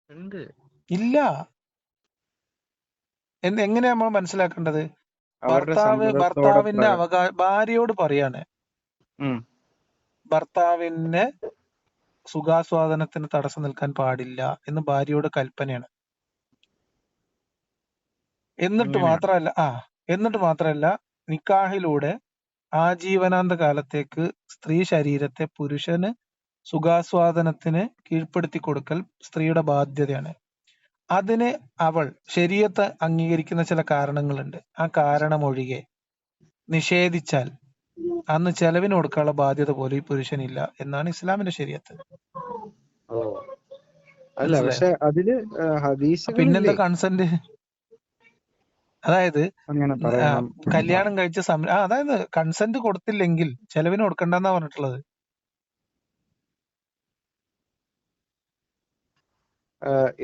ഉണ്ട്. ഇല്ല. എങ്ങനെയാ നമ്മൾ മനസ്സിലാക്കേണ്ടത്? അവരുടെ സമ്മതത്തോടെ ഭർത്താവിന്റെ ഭാര്യയോട് പറയാണ്, ഉം. ഭർത്താവിന്റെ സുഖാസ്വാദനത്തിന് തടസ്സം നിൽക്കാൻ പാടില്ല എന്ന് ഭാര്യയോട് കൽപ്പനയാണ്. എന്നിട്ട് അങ്ങനെയാണ്. മാത്രമല്ല നിക്കാഹിലൂടെ ആജീവനാന്ത കാലത്തേക്ക് സ്ത്രീ ശരീരത്തെ പുരുഷന് സുഖാസ്വാദനത്തിന് കീഴ്പ്പെടുത്തി കൊടുക്കൽ സ്ത്രീയുടെ ബാധ്യതയാണ്. അതിന് അവൾ ശരീഅത്ത് അംഗീകരിക്കുന്ന ചില കാരണങ്ങളുണ്ട്. ആ കാരണമൊഴികെ നിഷേധിച്ചാൽ അന്ന് ചെലവിന് കൊടുക്കാനുള്ള ബാധ്യത പോലും ഈ പുരുഷനില്ല എന്നാണ് ഇസ്ലാമിന്റെ ശരീഅത്ത്. ഓ അല്ല മനസ്സിലായോ? പക്ഷെ അതില് പിന്നെന്താ ഹദീസുകളില്ലേ കൺസെന്റ്? അതായത് അങ്ങനെ പറയണം. കല്യാണം കഴിച്ച അതായത് കൺസെന്റ് കൊടുത്തില്ലെങ്കിൽ ചെലവിന് കൊടുക്കണ്ടെന്നാ പറഞ്ഞിട്ടുള്ളത്.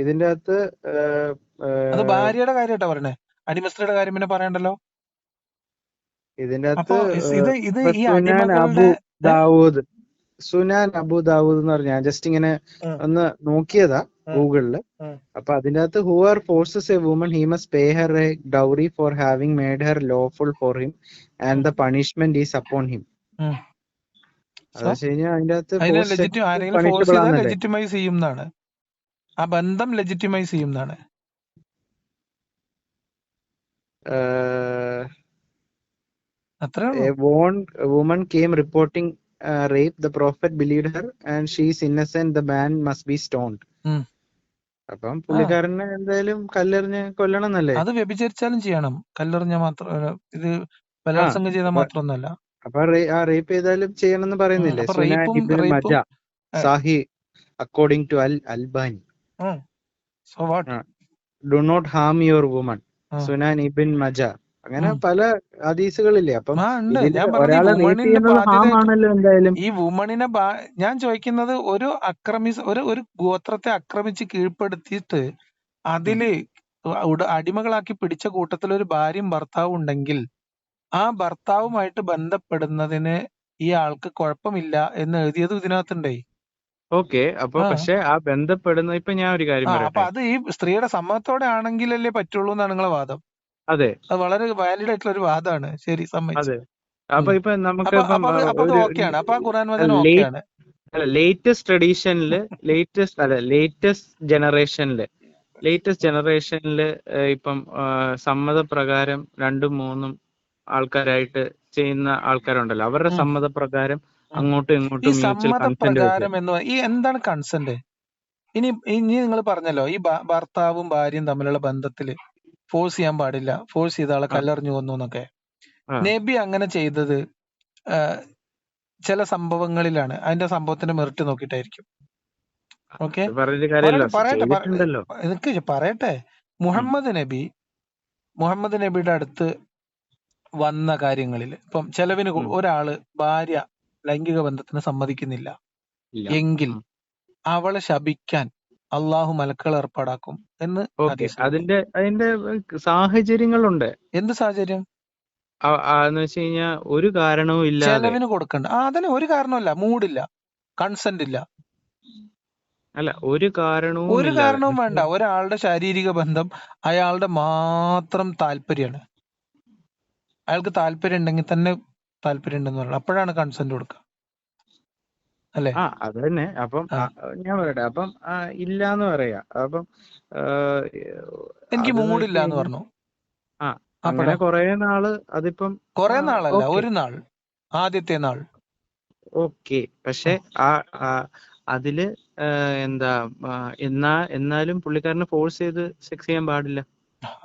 ഇതിന്റെ അകത്ത് അത് ഭാര്യയുടെ കാര്യമായിട്ടാ പറയണേ. അടിമസ്ത്രീയുടെ കാര്യം പിന്നെ പറയണ്ടല്ലോ. ഇതിന്റെ അപ്പൊ അകത്ത് ഇത് ഈ സുനാൻ അബു അടിമകളുടെ ദാവൂദ് എന്ന് പറഞ്ഞ ഞാൻ ജസ്റ്റ് ഇങ്ങനെ ഒന്ന് നോക്കിയതാ ഗൂഗിളില്. അപ്പൊ അതിന്റെ അകത്ത് Hoover forces A woman he must pay her A dowry for having made her lawful for him and the punishment is upon him. അത് വെച്ച് കഴിഞ്ഞാൽ അതിന്റെ അകത്ത് ആരെങ്കിലും ഫോഴ്സ് ചെയ്താൽ ലെജിറ്റിമൈസ് ചെയ്യുന്നതാണ്. ആ ബന്ധം ലെജിറ്റിമൈസ് ചെയ്യുന്നതാണ്. A woman came reporting rape. The prophet believed her and she is innocent. The man must be stoned. അപ്പം പുള്ളിക്കാരനെ എന്തായാലും കല്ലെറിഞ്ഞ് കൊല്ലണം എന്നല്ലേ? അത് വ്യഭിചരിച്ചാലും ചെയ്യണം. കല്ലെറിഞ്ഞ മാത്രം ഇത് ബലാത്സംഗം ചെയ്താൽ മാത്രമൊന്നുമല്ല. അപ്പൊ ആ റേപ്പ് ചെയ്താലും ചെയ്യണമെന്ന് പറയുന്നില്ലേ? സുനാൻ ഇബ്നു മജ സാഹി according to Albani. Do not harm your women. Sunan Ibn Majah. അങ്ങനെ പല ഹദീസുകളില്ലേ? അപ്പം ഒരാളെ റേപ്പ് ചെയ്യുന്നത് ഹാം ആണല്ലോ എന്തായാലും. ഈ വുമണിനെ ഞാൻ ചോദിക്കുന്നത് ഒരു ഗോത്രത്തെ ആക്രമിച്ച് കീഴ്പ്പെടുത്തിയിട്ട് അതില് അടിമകളാക്കി പിടിച്ച കൂട്ടത്തിൽ ഒരു ഭാര്യയും ഭർത്താവും ഉണ്ടെങ്കിൽ ആ ഭർത്താവുമായിട്ട് ബന്ധപ്പെടുന്നതിന് ഈ ആൾക്ക് കുഴപ്പമില്ല എന്ന് എഴുതിയത് ഇതിനകത്തുണ്ടേ. ഓക്കെ. അപ്പൊ ആ പക്ഷെ ആ ബന്ധപ്പെടുന്ന ഇപ്പൊ ഞാൻ ഒരു കാര്യം അപ്പൊ പറയട്ടെ. അത് ഈ സ്ത്രീയുടെ സമ്മതത്തോടെ ആണെങ്കിലല്ലേ പറ്റുള്ളൂ എന്നാണ് നിങ്ങളെ വാദം. അതെ, അത് വളരെ വാലിഡ് ആയിട്ടുള്ള ഒരു വാദമാണ്. ശരി, സമ്മതിച്ചു. അതെ. അപ്പൊ ഉം. ഇപ്പൊ നമുക്ക് അപ്പൊ ഇപ്പം അപ്പൊ അത് അപ്പൊ അത് ഒരു ഓക്കെയാണ്. അപ്പൊ ആ ഖുർആൻ വചനം ഓക്കെയാണ്. ലേറ്റസ്റ്റ് ട്രഡീഷനില് ലേറ്റസ്റ്റ് ജനറേഷനില് ഇപ്പം സമ്മതപ്രകാരം 2ഉം 3ഉം ആൾക്കാരായിട്ട് ചെയ്യുന്ന ആൾക്കാരുണ്ടല്ലോ. അവരുടെ ഉം. സമ്മതപ്രകാരം ഉം. അങ്ങോട്ടും ഈ ഇങ്ങോട്ടും മ്യൂച്വൽ കൺസെന്റ് വെച്ച്. സമ്മതപ്രകാരം ഈ എന്താണ് കൺസെന്റ്? ഇനി നിങ്ങൾ പറഞ്ഞല്ലോ ഈ ഭർത്താവും ഭാര്യയും തമ്മിലുള്ള ബന്ധത്തില് ഫോഴ്സ് ചെയ്യാൻ പാടില്ല, ഫോഴ്സ് ചെയ്ത ആളെ ആ, കല്ലെറിഞ്ഞു കൊന്നു എന്നൊക്കെ. ആ. നബി അങ്ങനെ ചെയ്തത് ആ, ചില സംഭവങ്ങളിലാണ്. അതിന്റെ സംഭവത്തിന്റെ മെറിറ്റ് നോക്കിയിട്ടായിരിക്കും. ഓക്കെ, അത് പറഞ്ഞിട്ട് കാര്യമല്ലോ, പറയട്ടെ ചെയ്തിട്ടുണ്ടല്ലോ. എനിക്ക് പറയട്ടെ. ഉം, മുഹമ്മദ് നബിയുടെ അടുത്ത് വന്ന കാര്യങ്ങളിൽ ഇപ്പം ചെലവിന് ഉം. ഒരാള് ഭാര്യ ലൈംഗിക ബന്ധത്തിന് സമ്മതിക്കുന്നില്ല ഇല്ല. എങ്കിൽ ഉം. അവളെ ശപിക്കാൻ അള്ളാഹു മലക്കുകൾ ഏർപ്പാടാക്കും എന്ന് ഓക്കെ. ഹദീസിലുണ്ട്. അതിന്റെ സാഹചര്യങ്ങളുണ്ട്. എന്ത് സാഹചര്യം? എന്ന് വെച്ച് കഴിഞ്ഞാൽ ഒരു കാരണവും ഇല്ലാതെ. ചെലവിന് കൊടുക്കണ്ട. അതിന് ഒരു കാരണമല്ല, മൂഡില്ല, കൺസെന്റ് ഇല്ല, അല്ല, ഒരു കാരണവും ഒരു ഇല്ലാതെ. കാരണവും വേണ്ട. ഒരാളുടെ ശാരീരിക ബന്ധം അയാളുടെ മാത്രം താല്പര്യമാണ്. അയാൾക്ക് താല്പര്യം ഉണ്ടെങ്കിൽ തന്നെ താല്പര്യം ഉണ്ടെന്ന് പറയണം. അപ്പോഴാണ് കൺസെന്റ് കൊടുക്കുക, അല്ലെ? അത് തന്നെ. അപ്പം ആ ഞാൻ പറയട്ടെ. അപ്പം ഇല്ലാന്ന് പറയാ. അപ്പം ആ, എനിക്ക് അതെന്ന് വെച്ച് മൂഡില്ല എന്ന് കഴിഞ്ഞാൽ പറഞ്ഞു. അങ്ങനെ അപ്പോഴോ? കുറെ നാള് അതിപ്പം കുറെ നാളല്ല, ഓക്കെ, ഒരു നാൾ, ആദ്യത്തെ നാൾ. ഓക്കെ. പക്ഷെ ആ ആ, അതില് എന്താ എന്നാലും പുള്ളിക്കാരനെ ഫോഴ്സ് ചെയ്ത് സെക്സ് ചെയ്യാൻ പാടില്ല,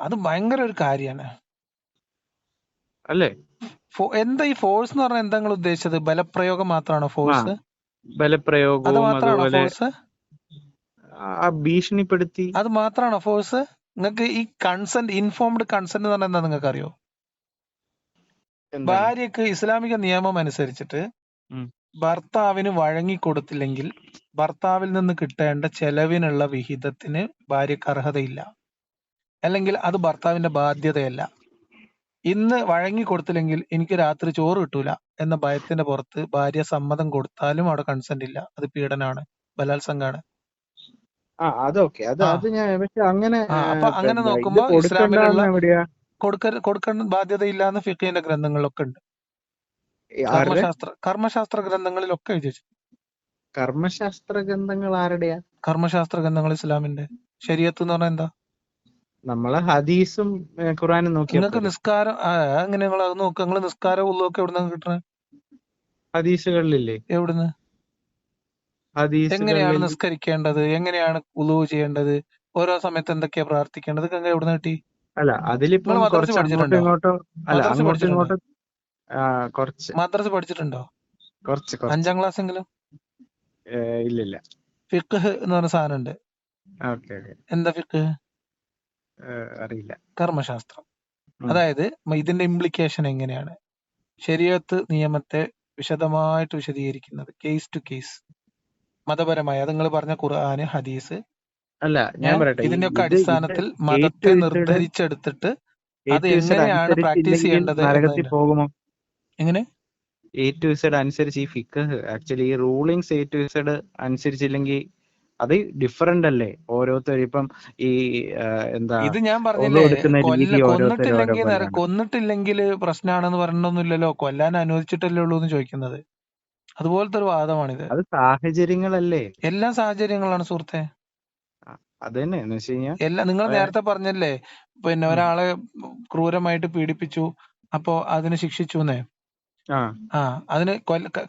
അത് ഭയങ്കര ഒരു കാര്യമാണ്. അല്ലേ? എന്താ ഈ ഫോഴ്സ് എന്ന് പറഞ്ഞാൽ എന്താ നിങ്ങൾ ഉദ്ദേശിച്ചത്? ബലപ്രയോഗം മാത്രമാണോ ആ ഫോഴ്സ്? അത് ബലപ്രയോഗവും മാത്രമാണോ അതുപോലെ ഫോഴ്സ്? ഭീഷണിപ്പെടുത്തി. അത് മാത്രമാണോ ഫോഴ്സ്? നിങ്ങൾക്ക് ഈ കൺസെന്റ്, ഇൻഫോംഡ് കൺസെന്റ് എന്ന് പറഞ്ഞാൽ എന്താ നിങ്ങൾക്ക് അറിയോ? എന്താണ്? ഭാര്യക്ക് ഇസ്ലാമിക നിയമം അനുസരിച്ചിട്ട് ഉം. ഭർത്താവിന് വഴങ്ങിക്കൊടുത്തില്ലെങ്കിൽ ഭർത്താവിൽ നിന്ന് കിട്ടേണ്ട ചെലവിനുള്ള വിഹിതത്തിന് ഭാര്യക്ക് അർഹതയില്ല, അല്ലെങ്കിൽ അത് ഭർത്താവിന്റെ ബാധ്യതയല്ല. ഇന്ന് വഴങ്ങിക്കൊടുത്തില്ലെങ്കിൽ എനിക്ക് രാത്രി ചോറ് കിട്ടൂല എന്ന ഭയത്തിന്റെ പുറത്ത് ഭാര്യ സമ്മതം കൊടുത്താലും അവിടെ കൺസെന്റ് ഇല്ല, അത് പീഡനാണ്, ബലാത്സംഗാണ്. അതൊക്കെ. ആ അത് ഞാൻ പക്ഷെ അങ്ങനെ അപ്പൊ അങ്ങനെ ഇത് നോക്കുമ്പോ ഇസ്ലാമിലുള്ള കൊടുക്കണ്ടെന്ന് എവിടെയാ? കൊടുക്കേണ്ട ബാധ്യതയില്ല എന്ന് ഫിഖിന്റെ ഗ്രന്ഥങ്ങളിലൊക്കെ ഉണ്ട്. ആരുടെ? കർമ്മശാസ്ത്ര ഗ്രന്ഥങ്ങളിലൊക്കെ എഴുതി വെച്ചു. കർമ്മശാസ്ത്ര ഗ്രന്ഥങ്ങൾ ആരുടെയാ? കർമ്മശാസ്ത്ര ഗ്രന്ഥങ്ങൾ ഇസ്ലാമിന്റെ. ശരീഅത്ത് എന്ന് പറഞ്ഞാൽ എന്താ? നമ്മളെ ഹദീസും ഖുറാനും നോക്കിയാ നിങ്ങൾക്ക് പോരെ? നിസ്കാരം എങ്ങനെ നിങ്ങൾ അത് നോക്കുക? നിങ്ങൾ നിസ്കാരം ഉള്ളതൊക്കെ എവിടുന്ന കിട്ടണേ? ഹദീസുകളിലില്ലേ? എവിടുന്ന്? എങ്ങനെയാണ് ഹദീസുകളിൽ. നിസ്കരിക്കേണ്ടത്, എങ്ങനെയാണ് ഉളൂ ചെയ്യേണ്ടത്, ഓരോ സമയത്ത് എന്തൊക്കെയാ പ്രാർത്ഥിക്കേണ്ടത്, ഇതൊക്കെ എവിടുന്ന് കിട്ടി? അല്ല, അതിലിപ്പം നിങ്ങൾ മദ്രസ കുറച്ച് അങ്ങോട്ടും പഠിച്ചിട്ടുണ്ടോ? ഇങ്ങോട്ടോ. അല്ല, മദ്രസ അങ്ങോട്ടും പഠിച്ചിട്ടുണ്ടോ? ഇങ്ങോട്ടും. കുറച്ച് മദ്രസ പഠിച്ചിട്ടുണ്ടോ? കുറച്ച് കുറച്ച് 5ാം ക്ലാസ് എങ്കിലും? ഇല്ലില്ല. ഫിഖ് എന്ന് പറഞ്ഞ സാധനം ഉണ്ട്. Okay, okay. എന്താ ഫിഖ്? അറിയില്ല. കർമ്മശാസ്ത്രം. ഉം. അതായത് ഇതിന്റെ ഇംപ്ലിക്കേഷൻ എങ്ങനെയാണ്, ശരീഅത്ത് നിയമത്തെ വിശദമായിട്ട് വിശദീകരിക്കുന്നത് കേസ് ടു കേസ്, മതപരമായ, അത് നിങ്ങൾ പറഞ്ഞ ഖുർആന്, ഹദീസ്, അല്ല, ഞാൻ പറയട്ടെ. ഇതിന്റെയൊക്കെ ഇത് അടിസ്ഥാനത്തിൽ എ ടു മതത്തെ ഇസഡ് നിർദ്ധരിച്ചെടുത്തിട്ട് അത് എങ്ങനെയാണ് പ്രാക്ടീസ് അനുസരിച്ചില്ലെങ്കിൽ ചെയ്യേണ്ടത് നരകത്തിൽ എന്നതിന്. പോകുമോ? എങ്ങനെ? എ ടു ഇസഡ് അനുസരിച്ച് ഈ ഫിഖ് ആക്ച്വലി ഈ റൂളിങ്സ് എ ടു ഇസഡ് അനുസരിച്ചില്ലെങ്കിൽ അത് ഡിഫറന്റ് അല്ലേ ഓരോരുത്തരും? ഇപ്പം ഈ എന്താ ഇത് ഞാൻ ഒളു പറഞ്ഞില്ലേ, എടുക്കുന്ന രീതി ഓരോരുത്തരും ഓരോ പോലെയാണ്. കൊന്നിട്ടില്ലെങ്കിൽ പ്രശ്നമാണെന്ന് പറയണമെന്നില്ലല്ലോ. കൊല്ലാൻ അനുവദിച്ചിട്ടല്ലേ ഉള്ളൂ എന്ന് ചോദിക്കുന്നത്. അതുപോലത്തെ ഒരു വാദമാണിത്. അത് സാഹചര്യങ്ങളല്ലേ? എല്ലാ സാഹചര്യങ്ങളാണ് സുഹൃത്തെ. അത് തന്നെ എന്ന് വെച്ച് കഴിഞ്ഞാൽ നിങ്ങൾ നേരത്തെ പറഞ്ഞല്ലേ, പിന്നെ ഒരാളെ ക്രൂരമായിട്ട് പീഡിപ്പിച്ചു, അപ്പോ അതിന് ശിക്ഷിച്ചു എന്നേ. അതിന്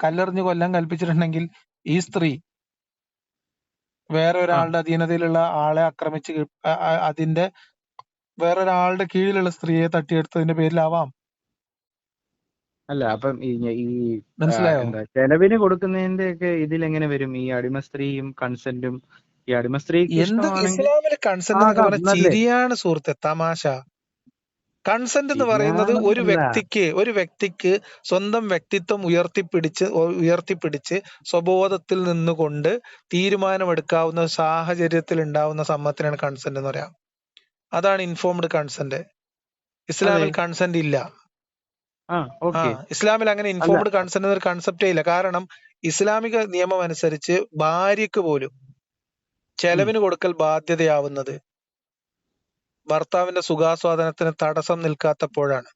കല്ലെറിഞ്ഞ് കൊല്ലാൻ കൽപ്പിച്ചിട്ടുണ്ടെങ്കിൽ ഈ സ്ത്രീ വേറെ ഒരാളുടെ അധീനതയിലുള്ള ആളെ ആക്രമിച്ച് അതിന്റെ വേറൊരാളുടെ കീഴിലുള്ള സ്ത്രീയെ തട്ടിയെടുത്തതിന്റെ പേരിലാവാം. അല്ല, അപ്പം ഈ മനസ്സിലായോ? എന്താ ചെലവിന് കൊടുക്കുന്നതിന്റെ ഒക്കെ ഇതിലെങ്ങനെ വരും ഈ അടിമ സ്ത്രീയും കൺസെന്റും? ഈ അടിമ സ്ത്രീക്ക് എന്ത് ഇഷ്ടമാണെങ്കിൽ ഇസ്ലാമിലെ കൺസെന്റ് എന്നൊക്കെ ആകാം പറഞ്ഞ എന്നല്ലേ? ചിരിയാണ് സുഹൃത്തെ, തമാശ. കൺസെന്റ് എന്ന് പറയുന്നത് ശരിയാണെന്നല്ല. ഒരു വ്യക്തിക്ക് സ്വന്തം വ്യക്തിത്വം ഉയർത്തിപ്പിടിച്ച് സ്വബോധത്തിൽ നിന്നുകൊണ്ട് തീരുമാനമെടുക്കാവുന്ന സാഹചര്യത്തിൽ ഉണ്ടാവുന്ന സമ്മതത്തിനാണ് കൺസെന്റ് എന്ന് പറയാം. അതാണ് ഇൻഫോംഡ് കൺസെന്റ്. അതെ. ഇസ്ലാമിൽ കൺസെന്റ് ഇല്ല. ഓക്കെ. ഇസ്ലാമിൽ അങ്ങനെ അല്ല, ഇൻഫോംഡ് കൺസെന്റ് എന്നൊരു കൺസെപ്റ്റേ ഇല്ല. കാരണം ഇസ്ലാമിക നിയമം അനുസരിച്ച് ഭാര്യയ്ക്ക് പോലും ചെലവിന് കൊടുക്കൽ ബാധ്യതയാവുന്നത് ഭർത്താവിന്റെ സുഖാസ്വാദനത്തിന് തടസ്സം നിൽക്കാത്തപ്പോഴാണ്.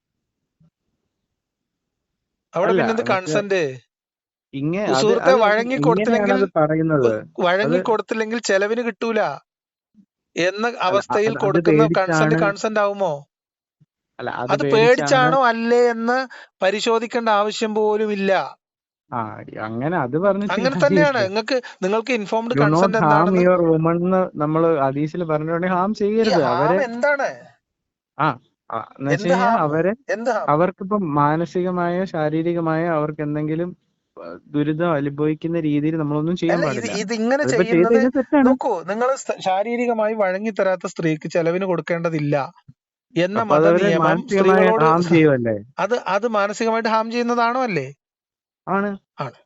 അവിടെ അല്ല പിന്നെന്ത് പക്ഷെ കൺസെന്റ്? അത് സുഹൃത്തെ, അത് വഴങ്ങിക്കൊടുത്തില്ലെങ്കിൽ ഇങ്ങനെയാണ് അത് പറയുന്നത്. അത് വഴങ്ങിക്കൊടുത്തില്ലെങ്കിൽ ചെലവിന് കിട്ടൂല എന്ന അല്ല അവസ്ഥയിൽ അത് കൊടുക്കുന്ന പേടിച്ചാണ്. കൺസെന്റ് ആവുമോ? അല്ല അത് അത് പേടിച്ചാണ്. പേടിച്ചാണോ അല്ലേ എന്ന് പരിശോധിക്കേണ്ട ആവശ്യം പോലും ഇല്ല. ആ അങ്ങനെ അത് പറഞ്ഞിട്ട് അങ്ങനെ തന്നെയാണ്. കാര്യമില്ല. നിങ്ങൾക്ക് informed do not consent harm എന്താണെന്ന്. യുവർ വുമൺ എന്ന് നമ്മൾ ഹദീസിൽ പറഞ്ഞിട്ടുണ്ടെങ്കിൽ ഹാം ഈ ചെയ്യരുത് ഹാം അവരെ. എന്താണ്? എന്ന് വെച്ച് എന്ത് കഴിഞ്ഞാൽ ഹാം? അവരെ എന്ത് ഹാം? അവർക്കിപ്പം മാനസികമായോ ശാരീരികമായോ അവർക്ക് എന്തെങ്കിലും ദുരിതം അനുഭവിക്കുന്ന രീതിയിൽ നമ്മളൊന്നും ചെയ്യാൻ അല്ല, പാടില്ല. ഇതിങ്ങനെ അതിപ്പോ ചെയ്ത് ചെയ്യുന്നത് കഴിഞ്ഞാൽ തെറ്റാണ്. നോക്കൂ, നിങ്ങൾ ശാരീരികമായി വഴങ്ങിത്തരാത്ത സ്ത്രീക്ക് ചെലവിന് കൊടുക്കേണ്ടതില്ല എന്ന അപ്പൊ അതവരെ മതനിയമം മാനസികമായി സ്ത്രീകളോട് ഹാം ചെയ്യുമല്ലേ? അത് മാനസികമായിട്ട് ഹാം ചെയ്യുന്നതാണോ? അല്ലേ? ആണ്. ആണ്.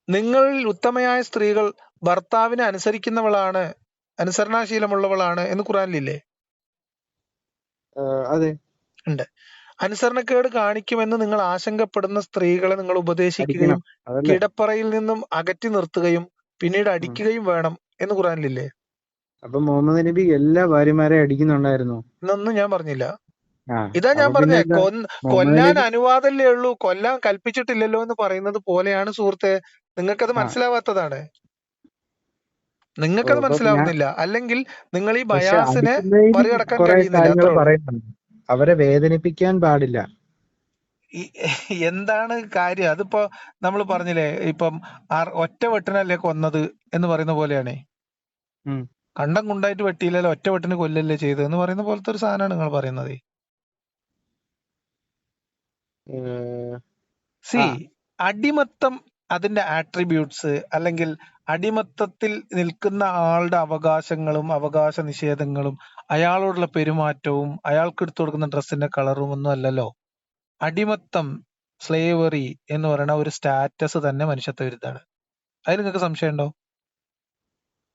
നിങ്ങളിൽ ഉത്തമയായ സ്ത്രീകൾ ഭർത്താവിനെ അനുസരിക്കുന്നവളാണ്, അനുസരണാശീലമുള്ളവളാണ് എന്ന് ഖുറാനിലില്ലേ? അതെ. ഉണ്ട്. അനുസരണക്കേട് കാണിക്കുമെന്ന് നിങ്ങൾ ആശങ്കപ്പെടുന്ന സ്ത്രീകളെ നിങ്ങൾ ഉപദേശിക്കുകയും അടിക്കണം അതല്ലേ. കിടപ്പറയിൽ നിന്നും അകറ്റി നിർത്തുകയും പിന്നീട് അടിക്കുകയും വേണം എന്ന് ഖുറാനിലില്ലേ? അപ്പൊ മുഹമ്മദ് നബി എല്ലാ ഭാര്യമാരെയും അടിക്കുന്നുണ്ടായിരുന്നു. എന്നൊന്നും ഞാൻ പറഞ്ഞില്ല. ആ ഇതാ ഞാൻ അപ്പൊ പിന്നെ പറഞ്ഞേ, എന്താ മുഹമ്മദ് കൊല്ലാൻ നബി അനുവാദമല്ലേ ഉള്ളൂ, കൊല്ലാൻ കൽപ്പിച്ചിട്ടില്ലല്ലോ എന്ന് പറയുന്നത് പോലെയാണ് സുഹൃത്തെ. നിങ്ങൾക്കത് ആ മനസ്സിലാവാത്തതാണ്. ഓ, നിങ്ങൾക്കത് അപ്പൊ ഞാൻ മനസ്സിലാവുന്നില്ല, അല്ലെങ്കിൽ നിങ്ങൾ ഈ പക്ഷെ ബയാസിനെ അടിക്കുന്നതിന് മറികടക്കാൻ കുറെ കഴിയുന്നില്ല, കാര്യങ്ങൾ അത്രേ ഉള്ളൂ. പറയുന്നുണ്ട്. അവരെ വേദനിപ്പിക്കാൻ പാടില്ല. എന്താണ് കാര്യം? അതിപ്പോ നമ്മൾ പറഞ്ഞില്ലേ, ഇപ്പം ഒറ്റ വെട്ടിനല്ലേ കൊന്നത് എന്ന് പറയുന്ന പോലെയാണ്. ഉം. കണ്ടം കുണ്ടായിട്ട് വെട്ടിയില്ലല്ലോ, ഒറ്റ വെട്ടിന് കൊല്ലല്ലേ ചെയ്തത് എന്ന് പറയുന്ന പോലത്തെ ഒരു സാധനമാണ് നിങ്ങൾ പറയുന്നത്. സി, ആ അടിമത്തം അതിന്റെ ആട്രിബ്യൂട്ട്സ്, അല്ലെങ്കിൽ അടിമത്തത്തിൽ നിൽക്കുന്ന ആളുടെ അവകാശങ്ങളും അവകാശ നിഷേധങ്ങളും അയാളോടുള്ള പെരുമാറ്റവും അയാൾക്ക് എടുത്തു കൊടുക്കുന്ന ഡ്രസ്സിന്റെ കളറും ഒന്നും അല്ലല്ലോ. അടിമത്തം, സ്ലേവറി എന്ന് പറയുന്ന ഒരു സ്റ്റാറ്റസ് തന്നെ മനുഷ്യത്വ വിരുദ്ധാണ്. അതിൽ നിങ്ങൾക്ക് സംശയമുണ്ടോ?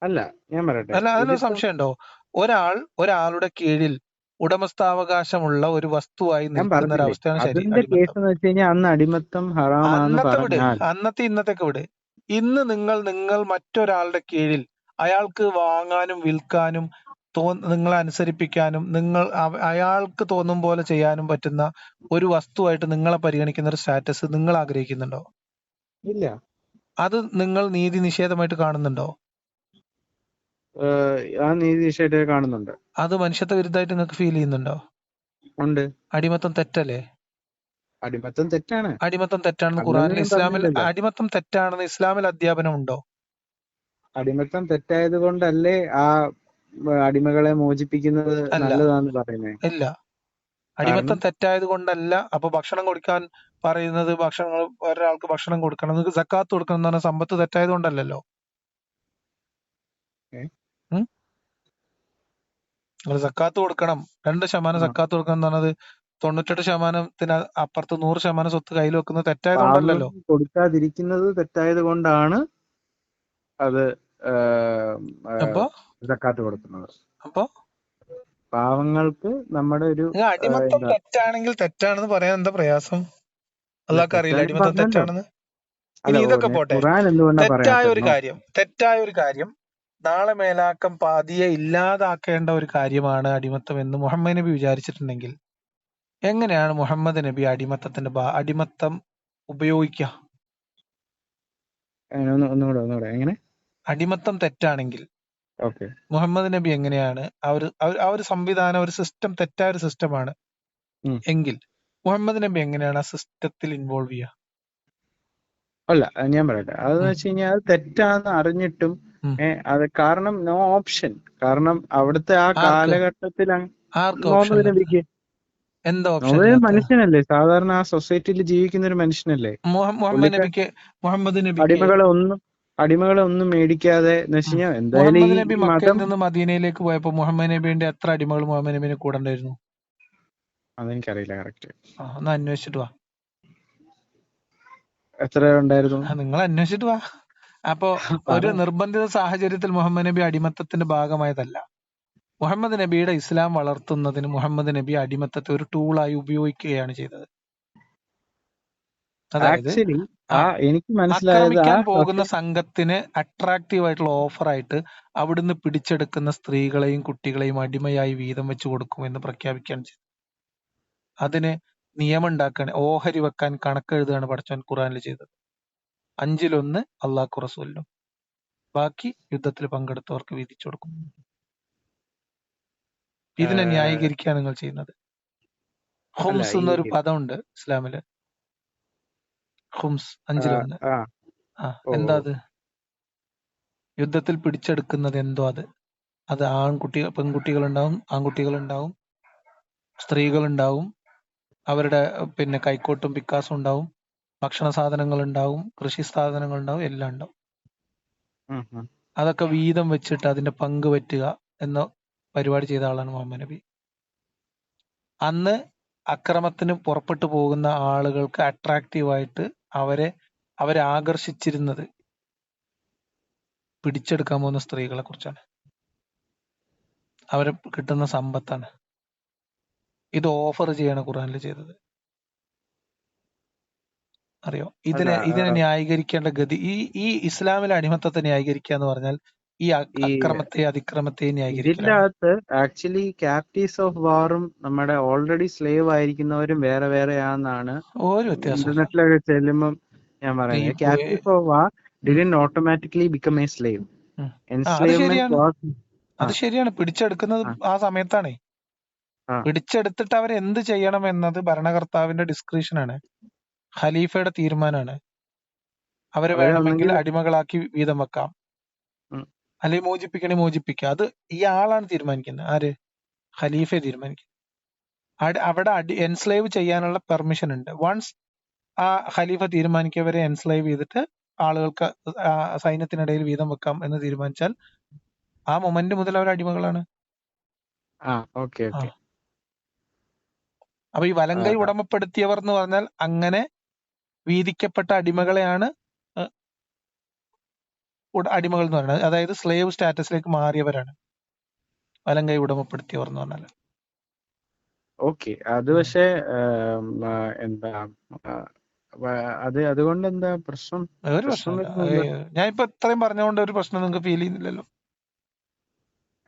അല്ല ഞാൻ പറയട്ടെ. അല്ല, അതിനൊരു ഇതിപ്പോ സംശയമുണ്ടോ? ഒരാളുടെ കീഴിൽ ഉടമസ്ഥാവകാശമുള്ള ഒരു വസ്തുവായി ഞാൻ നിൽക്കുന്ന പറഞ്ഞില്ലേ ഒരവസ്ഥയാണ് ശരി അതിന്റെ കേസ് അടിമത്തം. എന്ന് വെച്ച് കഴിഞ്ഞാൽ അന്ന് അടിമത്തം ഹറാമാന്ന് അന്നത്തെ വിട്, പറഞ്ഞാൽ ഇന്നത്തേക്ക് വിട്. ഇന്ന് നിങ്ങൾ മറ്റൊരാളുടെ കീഴിൽ അയാൾക്ക് വാങ്ങാനും വിൽക്കാനും നിങ്ങളെ അനുസരിപ്പിക്കാനും അയാൾക്ക് തോന്നും പോലെ ചെയ്യാനും പറ്റുന്ന ഒരു വസ്തുവായിട്ട് നിങ്ങളെ പരിഗണിക്കുന്ന ഒരു സ്റ്റാറ്റസ് നിങ്ങൾ ആഗ്രഹിക്കുന്നുണ്ടോ? ഇല്ല. അത് നിങ്ങൾ നീതി നിഷേധമായിട്ട് കാണുന്നുണ്ടോ? ആ നീതി നിഷേധത്തെ കാണുന്നുണ്ട്. അത് മനുഷ്യത്വ വിരുദ്ധമായിട്ട് നിങ്ങൾക്ക് ഫീൽ ചെയ്യുന്നുണ്ടോ? ഉണ്ട്. അടിമത്തം തെറ്റല്ലേ? അടിമത്തം തെറ്റാണ്. അടിമത്തം തെറ്റാണെന്ന് അല്ലെന്ന് ഖുറാനിൽ, ഞാൻ ഇസ്ലാമിൽ പറഞ്ഞില്ലല്ലോ. അടിമത്തം തെറ്റാണെന്ന് ഇസ്ലാമിൽ അധ്യാപനം ഉണ്ടോ? അടിമത്തം തെറ്റായത് കൊണ്ടല്ലേ ആ അടിമകളെ മോചിപ്പിക്കുന്നത് അല്ല, നല്ലതാന്ന് പറയുന്നത്. ഇല്ല. കാരണം അടിമത്തം തെറ്റായത് കൊണ്ടല്ല. അപ്പൊ ഭക്ഷണം കൊടുക്കാൻ പറയുന്നത്, ഒരാൾക്ക് ഭക്ഷണം കൊടുക്കണം, നിങ്ങൾക്ക് സക്കാത്ത് കൊടുക്കണം എന്ന് പറഞ്ഞ സമ്പത്ത് തെറ്റായത് കൊണ്ടല്ലല്ലോ. നിങ്ങൾ സക്കാത്ത് കൊടുക്കണം, 2% സക്കാത്ത് കൊടുക്കണം എന്ന് പറഞ്ഞത് 98% അപ്പുറത്ത് 100% സ്വത്ത് കയ്യിൽ വെക്കുന്നത് തെറ്റായത് കൊണ്ടല്ലല്ലോ. പാവങ്ങൾക്ക് കൊടുക്കാതിരിക്കുന്നത് തെറ്റായത് കൊണ്ടാണ് അത് അപ്പൊ സക്കാത്ത് കൊടുക്കുന്നത്. അപ്പൊ പാവങ്ങൾക്ക് നമ്മുടെ ഒരു അടിമത്തം തെറ്റാണെങ്കിൽ തെറ്റാണെന്ന് പറയാൻ എന്താ പ്രയാസം? അല്ലാഹ്ക്ക് അറിയില്ല തെറ്റാണ് അടിമത്തം പറഞ്ഞല്ലോ. തെറ്റാണെന്ന്. അല്ല ഇനി ഇതൊക്കെ പോട്ടെ. ഖുർആൻ എന്തുകൊണ്ടാ തെറ്റായ പറയാത്തത്? ഒരു കാര്യം നാളെ മേലാക്കം പാതിയെ ഇല്ലാതാക്കേണ്ട ഒരു കാര്യമാണ് അടിമത്തം എന്ന് മുഹമ്മദ് നബി വിചാരിച്ചിട്ടുണ്ടെങ്കിൽ എങ്ങനെയാണ് മുഹമ്മദ് നബി അടിമത്തം ഉപയോഗിക്കുക? ഒന്നുകൂടെ എങ്ങനെ? അടിമത്തം തെറ്റാണെങ്കിൽ ഓക്കെ. മുഹമ്മദ് നബി എങ്ങനെയാണ് ആ ഒരു സംവിധാനം, ഒരു സിസ്റ്റം തെറ്റായ ഒരു സിസ്റ്റമാണ് എങ്കിൽ മുഹമ്മദ് നബി എങ്ങനെയാണ് ആ സിസ്റ്റത്തിൽ ഇൻവോൾവ് ചെയ്യുക? അല്ല ഞാൻ പറയട്ടെ. അതെന്ന് വെച്ച് കഴിഞ്ഞാൽ അത് തെറ്റാന്ന് അറിഞ്ഞിട്ടും അത് കാരണം നോ ഓപ്ഷൻ. കാരണം അവിടുത്തെ ആ കാലഘട്ടത്തിൽ മുഹമ്മദ് നബിക്ക് എന്താ ഓപ്ഷൻ? മുഹമ്മദ് മനുഷ്യനല്ലേ, സാധാരണ ആ സൊസൈറ്റിയിൽ ജീവിക്കുന്ന ഒരു മനുഷ്യനല്ലേ. മുഹമ്മദ് നബി അടിമകളെ ഒന്നും മേടിക്കാതെ എന്ന് വെച്ച് കഴിഞ്ഞാൽ എന്തായാലും മുഹമ്മദ് നബി ഈ മക്കയിൽ മതം. നിന്ന് മദീനയിലേക്ക് പോയപ്പോ മുഹമ്മദ് നബിന്റെ എത്ര അടിമകൾ മുഹമ്മദ് നബിനെ കൂടെ ഉണ്ടായിരുന്നു? അതെനിക്കറിയില്ല കറക്റ്റ്. ഒന്ന് അന്വേഷിച്ചിട്ട് വാ. എത്ര ഉണ്ടായിരുന്നു? നിങ്ങൾ അന്വേഷിച്ചിട്ട് വാ. അപ്പോ ഒരു നിർബന്ധിത സാഹചര്യത്തിൽ മുഹമ്മദ് നബി അടിമത്തത്തിന്റെ ഭാഗമായതല്ല. മുഹമ്മദ് നബിയുടെ ഇസ്ലാം വളർത്തുന്നതിന് മുഹമ്മദ് നബി അടിമത്തത്തെ ഒരു ടൂളായി ഉപയോഗിക്കുകയാണ് ചെയ്തത്. അതായത് ആക്ച്വലി ആ എനിക്ക് മനസ്സിലായത് ആക്രമിക്കാൻ പക്ഷെ പോകുന്ന സംഘത്തിന് അട്രാക്റ്റീവ് ആയിട്ടുള്ള ഓഫറായിട്ട് അവിടുന്ന് പിടിച്ചെടുക്കുന്ന സ്ത്രീകളെയും കുട്ടികളെയും അടിമയായി വീതം വെച്ച് കൊടുക്കുമെന്ന് പ്രഖ്യാപിക്കുകയാണ് ചെയ്തത്. അതിന് നിയമം ഉണ്ടാക്കാൻ, ഓഹരി വെക്കാൻ കണക്കെഴുതുകയാണ് പടച്ചോൻ ഖുറാനിൽ ചെയ്തത്. 5-1 അള്ളാഹു റസൂലിനും, ബാക്കി യുദ്ധത്തിൽ പങ്കെടുത്തവർക്ക് വീതിച്ചു കൊടുക്കും. ഇതിനെ ഏഹ്, ന്യായീകരിക്കുകയാണ് നിങ്ങൾ ചെയ്യുന്നത്. അല്ല ഹുംസ് ഈ എന്നൊരു പദമുണ്ട് ഇസ്ലാമില്. ഹുംസ്, ആ, 5-1. ആ, ഓ എന്താ അത്? യുദ്ധത്തിൽ പിടിച്ചെടുക്കുന്നത് എന്തോ അത്. അത് പെൺകുട്ടികളുണ്ടാവും, ആൺകുട്ടികളുണ്ടാവും, സ്ത്രീകളുണ്ടാവും, അവരുടെ പിന്നെ കൈക്കോട്ടും പിക്കാസും ഉണ്ടാവും, ഭക്ഷണ സാധനങ്ങൾ ഉണ്ടാവും, കൃഷി സാധനങ്ങൾ ഉണ്ടാവും, എല്ലാം ഉണ്ടാവും. ഉം, ഉം. അതൊക്കെ വീതം വെച്ചിട്ട് അതിന്റെ പങ്ക് പറ്റുക എന്ന പരിപാടി ചെയ്ത ആളാണ് മുഹമ്മദ് നബി. അന്ന് അക്രമത്തിന് പുറപ്പെട്ടു പോകുന്ന ആളുകൾക്ക് അട്രാക്റ്റീവായിട്ട് അവരെ ആകർഷിച്ചിരുന്നത് പിടിച്ചെടുക്കാൻ പോകുന്ന സ്ത്രീകളെ കുറിച്ചാണ്, അവരെ കിട്ടുന്ന സമ്പത്താണ്. ഇത് ഓഫർ ചെയ്യാണ് ഖുറാനിൽ ചെയ്തത്. അറിയോ? അല്ല ഇതിനെ ന്യായീകരിക്കേണ്ട ഗതി, ഈ ഇസ്ലാമിലെ അടിമത്തത്തെ ന്യായീകരിക്കുക എന്ന് പറഞ്ഞാൽ ഈ ഈ അക്രമത്തെ അതിക്രമത്തെ ഇതിന്റെ ന്യായീകരിക്കലാണ്. അകത്ത് ആക്ച്വലി ക്യാപ്റ്റീവ്സ് ഓഫ് വാറും നമ്മുടെ ഓൾറെഡി സ്ലേവ് ആയിരിക്കുന്നവരും വേറെ വേറെയാണെന്നാണ് ഒരു വ്യത്യാസമില്ല. ഇന്റർനെറ്റിലൊക്കെ ചെല്ലുമ്പം ഞാൻ ഈ പറയുന്നത്. പു- ക്യാപ്റ്റീവ്സ് ഓഫ് വാർ ഉം, didn't automatically become A slave. ഉം. അത് എൻസ്ലേവ്മെന്റ് ശരിയാണ്, വാസ് ആ അത് ശരിയാണ്. പിടിച്ചെടുക്കുന്നത് ആ ആ സമയത്താണ്. ആ പിടിച്ചെടുത്തിട്ട് അവർ എന്ത് ചെയ്യണം എന്നത് ഭരണകർത്താവിന്റെ ഡിസ്ക്രിപ്ഷനാണ്, ഖലീഫയുടെ തീരുമാനമാണ്. അവരെ അവരെ വേണമെങ്കിൽ ഒന്നെങ്കിൽ അടിമകളാക്കി വീതം വെക്കാം, ഉം, അല്ലെങ്കിൽ മോചിപ്പിക്കണേ മോചിപ്പിക്കാം. അത് ഈ ആളാണ് തീരുമാനിക്കുന്നത്. ആര്? ഖലീഫയെ തീരുമാനിക്കുന്നത്. അവിടെ എൻസ്ലേവ് ചെയ്യാനുള്ള പെർമിഷൻ ഉണ്ട്. വൺസ് ആ ഖലീഫ തീരുമാനിക്കവരെ എൻസ്ലേവ് ചെയ്തിട്ട് ആളുകൾക്ക് ആ സൈന്യത്തിനിടയിൽ വീതം വെക്കാം എന്ന് തീരുമാനിച്ചാൽ ആ മൊമെന്റ് മുതൽ അവർ അടിമകളാണ്. ഓക്കെ ആ ഓക്കെ അപ്പൊ ഈ വലങ്കൈ ഉടമപ്പെടുത്തിയവർ എന്ന് പറഞ്ഞാൽ അങ്ങനെ വീതിക്കപ്പെട്ട അടിമകളെയാണ് അടിമകൾ എന്ന് പറയുന്നത്. അതായത് സ്ലേവ് സ്റ്റാറ്റസിലേക്ക് മാറിയവരാണ് വലങ്കൈ ഉടമപ്പെടുത്തിയവർ എന്ന് പറഞ്ഞാൽ. ഓക്കെ. അത് പക്ഷേ എന്താ ആ, അതുകൊണ്ട് എന്താ പ്രശ്നം ഒരു പ്രശ്നം പ്രശ്നമില്ല. വരുന്നത്? ഞാൻ ഇപ്പൊ ഇത്രയും പറഞ്ഞുകൊണ്ട് ഒരു പ്രശ്നം നിങ്ങൾക്ക് ഫീൽ ചെയ്യുന്നില്ലല്ലോ.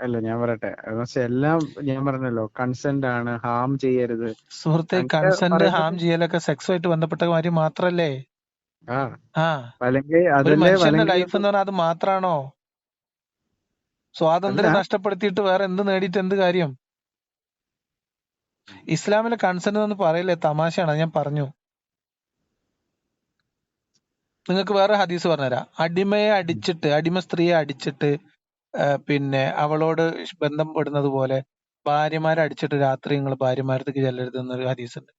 അല്ല ഞാൻ പറയട്ടെ, എന്ന് വെച്ചാൽ എല്ലാം ഞാൻ പറഞ്ഞല്ലോ, കൺസെന്റ് ആണ്, ഹാം ചെയ്യരുത് സുഹൃത്തെ, അങ്ങനത്തെ കൺസെന്റ് പറയുന്നത്. ഹാം ചെയ്യലൊക്കെ സെക്സുമായിട്ട് ബന്ധപ്പെട്ട കാര്യം മാത്രല്ലേ? ആ ആ വലങ്കൈ ഒരു അതല്ലേ മനുഷ്യന്റെ വലങ്കൈ ലൈഫ് എന്ന് പറഞ്ഞാൽ അത് മാത്രാണോ? അല്ല. സ്വാതന്ത്ര്യം നഷ്ടപ്പെടുത്തിയിട്ട് വേറെ എന്ത് നേടിയിട്ട് എന്ത് കാര്യം? ഇസ്ലാമിലെ കൺസെന്റ് എന്ന് പറയില്ലേ, തമാശയാണ്. അത് ഞാൻ പറഞ്ഞു. നിങ്ങൾക്ക് വേറെ ഹദീസ് പറഞ്ഞുതരാം. അടിമ സ്ത്രീയെ അടിച്ചിട്ട് പിന്നെ അവളോട് ബന്ധം പെടുന്നത് പോലെ ഭാര്യമാരെ അടിച്ചിട്ട് രാത്രി നിങ്ങൾ ഭാര്യമാരത്തേക്ക് ചെല്ലരുത് എന്നൊരു ഹദീസ് ഉണ്ട്.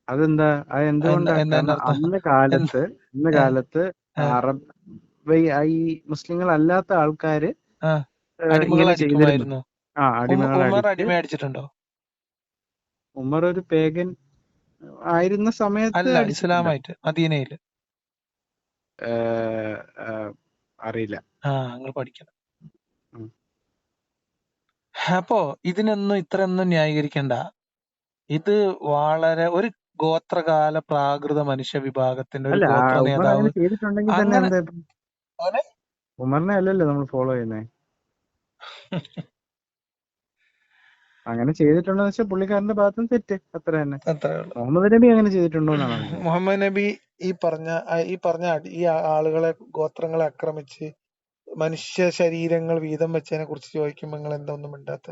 അതെന്താ? അത് എന്തുകൊണ്ടാ? എന്താ കാരണം അർത്ഥം? അന്ന് എന്ത്? കാലത്ത് ആ, അറബ് ഈ മുസ്ലിങ്ങൾ അല്ലാത്ത ആൾക്കാര് ആ. അടിമകൾ ഇങ്ങനെ ചെയ്തിരുന്നു. അടിക്കുമായിരുന്നു. അടിമകളെ ഉമർ അടിച്ച്. അടിമയെ അടിച്ചിട്ടുണ്ടോ? ഉമർ ഒരു പേഗൻ ആയിരുന്ന സമയത്ത് അല്ല, അടിച്ചിട്ടുണ്ട്. ഇസ്ലാമായിട്ട് മദീനയില്. ഏഹ്, ഏഹ്, അറിയില്ല. നിങ്ങൾ പഠിക്കണം. ഉം. അപ്പോ ഇതിനൊന്നും ഇത്രയൊന്നും ന്യായീകരിക്കണ്ട. ഇത് വളരെ ഒരു ഗോത്രകാല പ്രാകൃത മനുഷ്യ വിഭാഗത്തിന്റെ ഒരു അല്ല ഗോത്ര ഉമർ അങ്ങനെ നേതാവ് ചെയ്തിട്ടുണ്ടെങ്കിൽ തന്നെ അങ്ങനെ എന്താ ഇപ്പം? അവനെ ഉമറിനെ അല്ലല്ലോ നമ്മൾ ഫോളോ ചെയ്യുന്നത്. അങ്ങനെ ചെയ്തിട്ടുണ്ടെന്ന് വെച്ചാൽ പുള്ളിക്കാരന്റെ ഭാഗത്തും തെറ്റ് അത്ര തന്നെ. അത്രേ ഉള്ളൂ. മുഹമ്മദ് നബി അങ്ങനെ ചെയ്തിട്ടുണ്ടോ എന്നാണ് അറിഞ്ഞത്. മുഹമ്മദ് നബി ഈ ആളുകളെ, ഗോത്രങ്ങളെ ആക്രമിച്ച് മനുഷ്യ ശരീരങ്ങൾ വീതം വെച്ചതിനെ കുറിച്ച് ചോദിക്കുമ്പോൾ നിങ്ങൾ എന്താ ഒന്നും മിണ്ടാത്ത?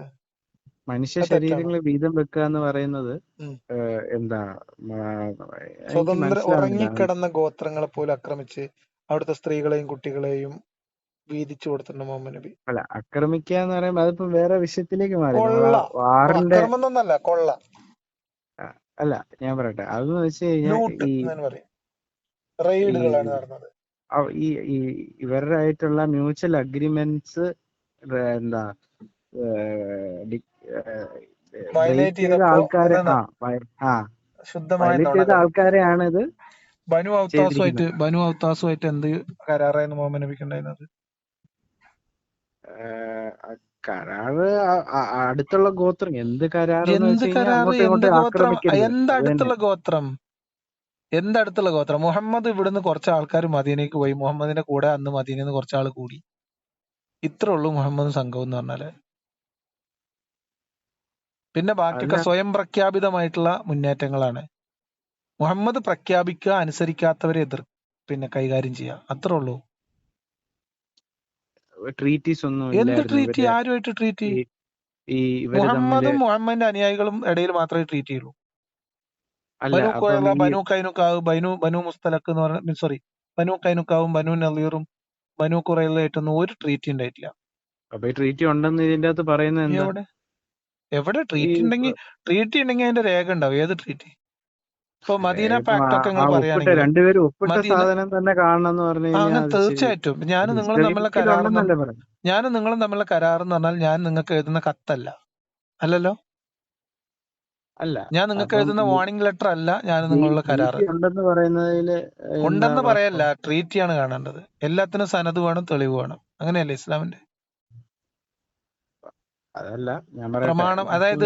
മനുഷ്യ അത് തെറ്റാണോ? ശരീരങ്ങൾ വീതം വെക്കുക എന്ന് പറയുന്നത് ഉം. എന്താ എനിക്ക് സ്വതന്ത്ര മനസ്സിലാവുന്നില്ല. ഉറങ്ങിക്കിടന്ന ഗോത്രങ്ങളെ പോലും ആക്രമിച്ച് അവിടുത്തെ സ്ത്രീകളെയും കുട്ടികളെയും വീതിച്ചു കൊടുത്തിട്ടുണ്ട് മുഹമ്മദ് നബി. അല്ല, ആക്രമിക്കുക എന്ന് പറയുമ്പോൾ അതിപ്പോ വേറെ വിഷയത്തിലേക്ക് മാറി. നമ്മൾ ആ കൊള്ള, വാറിന്റെ അക്രമം എന്നല്ല, കൊള്ള, അല്ല ഞാൻ പറയട്ടെ, അതെന്ന് വെച്ച് കഴിഞ്ഞാൽ ലൂട്ട് ഈ എന്നാണ് പറയും. ഈ റെയ്ഡുകളാണ് നടന്നത്. ഈ ഇവരുടെ ആയിട്ടുള്ള മ്യൂച്വൽ അഗ്രിമെന്റ്സ് എന്താ വയലേറ്റ് ബ്രേക്ക് ചെയ്ത ചെയ്തപ്പോ ആൾക്കാരെ ശുദ്ധമായ വയലേറ്റ് ചെയ്ത നുണകൾ. ആൾക്കാരെയാണ് ഇത് ചെയ്തിരിക്കുന്നത്. ബനു ഔത്താസുമായിട്ട് എന്ത് കരാറായിരുന്നു മുഹമ്മദ് നബിക്ക് ഉണ്ടായിരുന്നത്? കരാറ് അടുത്തുള്ള ഗോത്രം എന്ത് കരാറെന്ന് എന്ത് വെച്ച് കഴിഞ്ഞാൽ കരാറ്? അങ്ങോട്ടും എന്ത് ഇങ്ങോട്ടും ഗോത്രം? ആക്രമിക്കരുത്. എന്താ അത് തന്നെ. അടുത്തുള്ള ഗോത്രം? എന്തടുത്തുള്ള ഗോത്രം? മുഹമ്മദ് ഇവിടുന്ന് കുറച്ച് ആൾക്കാർ മദീനയ്ക്ക് പോയി. മുഹമ്മദിന്റെ കൂടെ അന്ന് മദീനയിൽ നിന്ന് കുറച്ചാൾ കൂടി. ഇത്രേ ഉള്ളൂ മുഹമ്മദ് സംഘം എന്ന് പറഞ്ഞാല്. പിന്നെ ബാക്കിയൊക്കെ അല്ല സ്വയം പ്രഖ്യാപിതമായിട്ടുള്ള മുന്നേറ്റങ്ങളാണ്. മുഹമ്മദ് പ്രഖ്യാപിക്കുക, അനുസരിക്കാത്തവരെ പിന്നെ കൈകാര്യം ചെയ്യുക, അത്രേ ഉള്ളൂ. ട്രീറ്റീസ് ഒന്നും എന്ത് ഇല്ലായിരുന്നു ട്രീറ്റ്? ആരുമായിട്ട് ട്രീറ്റ്? ഈ ഈ ഇവര് തമ്മില്. മുഹമ്മദും മുഹമ്മദിന്റെ അനുയായികളും ഇടയിൽ മാത്രമേ ട്രീറ്റ് ചെയ്യുള്ളൂ. അല്ല ബനു അപ്പം ഖുറൈള, ഈ ബനു കൈനുക്കാവ്, ബനു മുസ്തലക്ക് എന്ന് പറഞ്ഞ സോറി ബനു കൈനുക്കാവും ബനു നളീറും ബനു ഖുറൈളയായിട്ടൊന്നും ഒരു ട്രീറ്റ് ഉണ്ടായിട്ടില്ല. അപ്പൊ ഈ ട്രീറ്റി ഉണ്ടെന്ന് ഇതിന്റെ അകത്ത് പറയുന്നത് എന്താ? എവിടെ എവിടെ ഈ ട്രീറ്റ് ഉണ്ടെങ്കിൽ അതിന്റെ രേഖ ഉണ്ടാവും. ഏത് ട്രീറ്റ്? ഇപ്പൊ മദീന ഇപ്പം പാക്ട് ഒക്കെ ആ നിങ്ങൾ ഒപ്പിട്ട പറയുകയാണെങ്കിൽ രണ്ടുപേരും ഒപ്പിട്ട മദീന സാധനം തന്നെ കാണണം എന്ന് പറഞ്ഞു കഴിഞ്ഞാൽ അങ്ങനെ അത് തീർച്ചയായിട്ടും ഞാനും നിങ്ങളും തമ്മിലുള്ള കരാറെന്ന് ഹിസ്റ്ററിക്കലുണ്ടെന്നല്ലേ പറയുന്നത്? പറഞ്ഞാൽ ഞാൻ നിങ്ങൾക്ക് എഴുതുന്ന കത്തല്ല, അല്ലല്ലോ. അല്ല ഞാൻ നിങ്ങൾക്ക് അപ്പം എഴുതുന്ന ഈ വാർണിംഗ് ലെറ്റർ അല്ല ഞാൻ നിങ്ങളുള്ള കരാറ്. ട്രീറ്റി ഉണ്ടെന്ന് പറയുന്നതില് എന്താ ഉണ്ടെന്ന് പറയല്ല, കുഴപ്പം? ട്രീറ്റിയാണ് കാണേണ്ടത്. എല്ലാത്തിനും സനത് വേണം, തെളിവ് വേണം. അങ്ങനെയല്ലേ ഇസ്ലാമിന്റെ അതല്ല ഞാൻ പറയട്ടെ. പ്രമാണം? അതായത്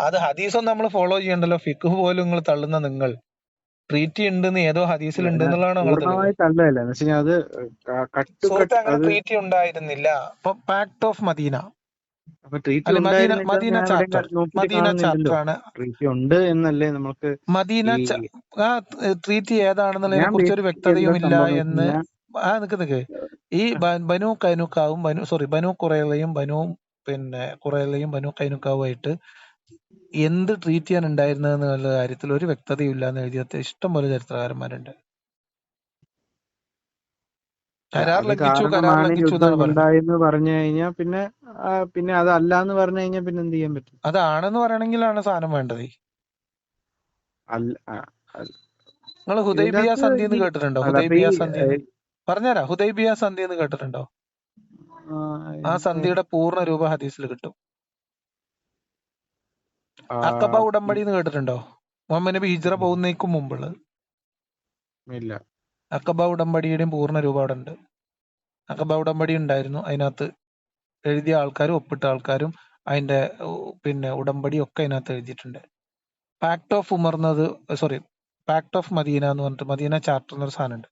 അത് ഹദീസൊന്നും നമ്മൾ ഫോളോ ചെയ്യണ്ടല്ലോ. ഫിഖ് പോലും നിങ്ങൾ തള്ളുന്ന നിങ്ങൾ ട്രീറ്റി ഉണ്ടെന്ന് ഏതോ ഹദീസിൽ ഉണ്ട് എന്നുള്ളതാണ് നിങ്ങൾ തെളിവ്. പൂർണ്ണമായിട്ടല്ല എന്ന് വെച്ചാൽ അത് സുഹൃത്തെ, അങ്ങനെ അത് ട്രീറ്റി ഉണ്ടായിരുന്നില്ല. ഇപ്പൊ പാക്ട് ഓഫ് മദീന അപ്പൊ ട്രീറ്റി അല്ലെ ഉണ്ടായിരുന്നില്ല മദീന ഞാൻ എവിടെയും ചാർട്ടർ, നോക്കിയിട്ട് മദീന കാണുന്നില്ലല്ലോ. ചാർട്ടർ ആണ്. ട്രീറ്റി ഉണ്ട് എന്നല്ലേ നമുക്ക് മദീന ഈ ആ ട്രീറ്റി ഏതാണെന്നുള്ളതിനെ ഞാൻ കുറിച്ച് ഒരു ബേസിക്കലി എന്താ വ്യക്തതയും ഇല്ല സംഭവം എന്ന് എന്ന്. വെച്ച് നിക്ക് ഈ ബനു കൈനുക്കാവും ബനു ഖുറൈളയും ബനു കൈനുക്കാവുമായിട്ട് എന്ത് ട്രീറ്റ് ചെയ്യാൻ ഉണ്ടായിരുന്നത് എന്നുള്ള കാര്യത്തിൽ ഒരു വ്യക്തതയും ഇല്ല എന്ന് എഴുതിയ ഇഷ്ടം പോലെ ചരിത്രകാരന്മാരുണ്ട്. കരാർ അത് ലംഘിച്ചു കാരണമാണ് എന്നാണ് യുദ്ധം പറയുന്നത്. ഉണ്ടായെന്ന് പറഞ്ഞു കഴിഞ്ഞാൽ പിന്നെ അതല്ല എന്ന് പറഞ്ഞു കഴിഞ്ഞാൽ പിന്നെ എന്ത് ചെയ്യാൻ പറ്റും? അതാണെന്ന് പറയണെങ്കിലാണ് സാധനം വേണ്ടത്. അല്ല നിങ്ങൾ ഇതിന്റെ ഹുദൈബിയ അകത്ത് സന്ധി എന്ന് ഈ കേട്ടിട്ടുണ്ടോ? അല്ല അപ്പൊ ഈ പറഞ്ഞുതരാം. ഹുദൈബിയ സന്ധി എന്ന് കേട്ടിട്ടുണ്ടോ? ആ സന്ധിയുടെ പൂർണ്ണ രൂപ ഹദീസിൽ കിട്ടും. അക്കബ ഉടമ്പടി എന്ന് കേട്ടിട്ടുണ്ടോ? മുഹമ്മദ് നബി ഹിജ്റ പോകുന്നേക്കും മുമ്പുള്ളത് ഇല്ല. അക്കബ ഉടമ്പടിയുടെയും പൂർണ്ണ രൂപം അവിടെ ഉണ്ട്. അക്കബ ഉടമ്പടി ഉണ്ടായിരുന്നു. അതിനകത്ത് എഴുതിയ ആൾക്കാരും ഒപ്പിട്ട ആൾക്കാരും അതിന്റെ ഉടമ്പടി ഒക്കെ അതിനകത്ത് എഴുതിയിട്ടുണ്ട്. Pact of Umar pact of Medina എന്ന് പറഞ്ഞിട്ട് മദീന ചാർട്ടർ എന്നൊരു സാധനമുണ്ട്.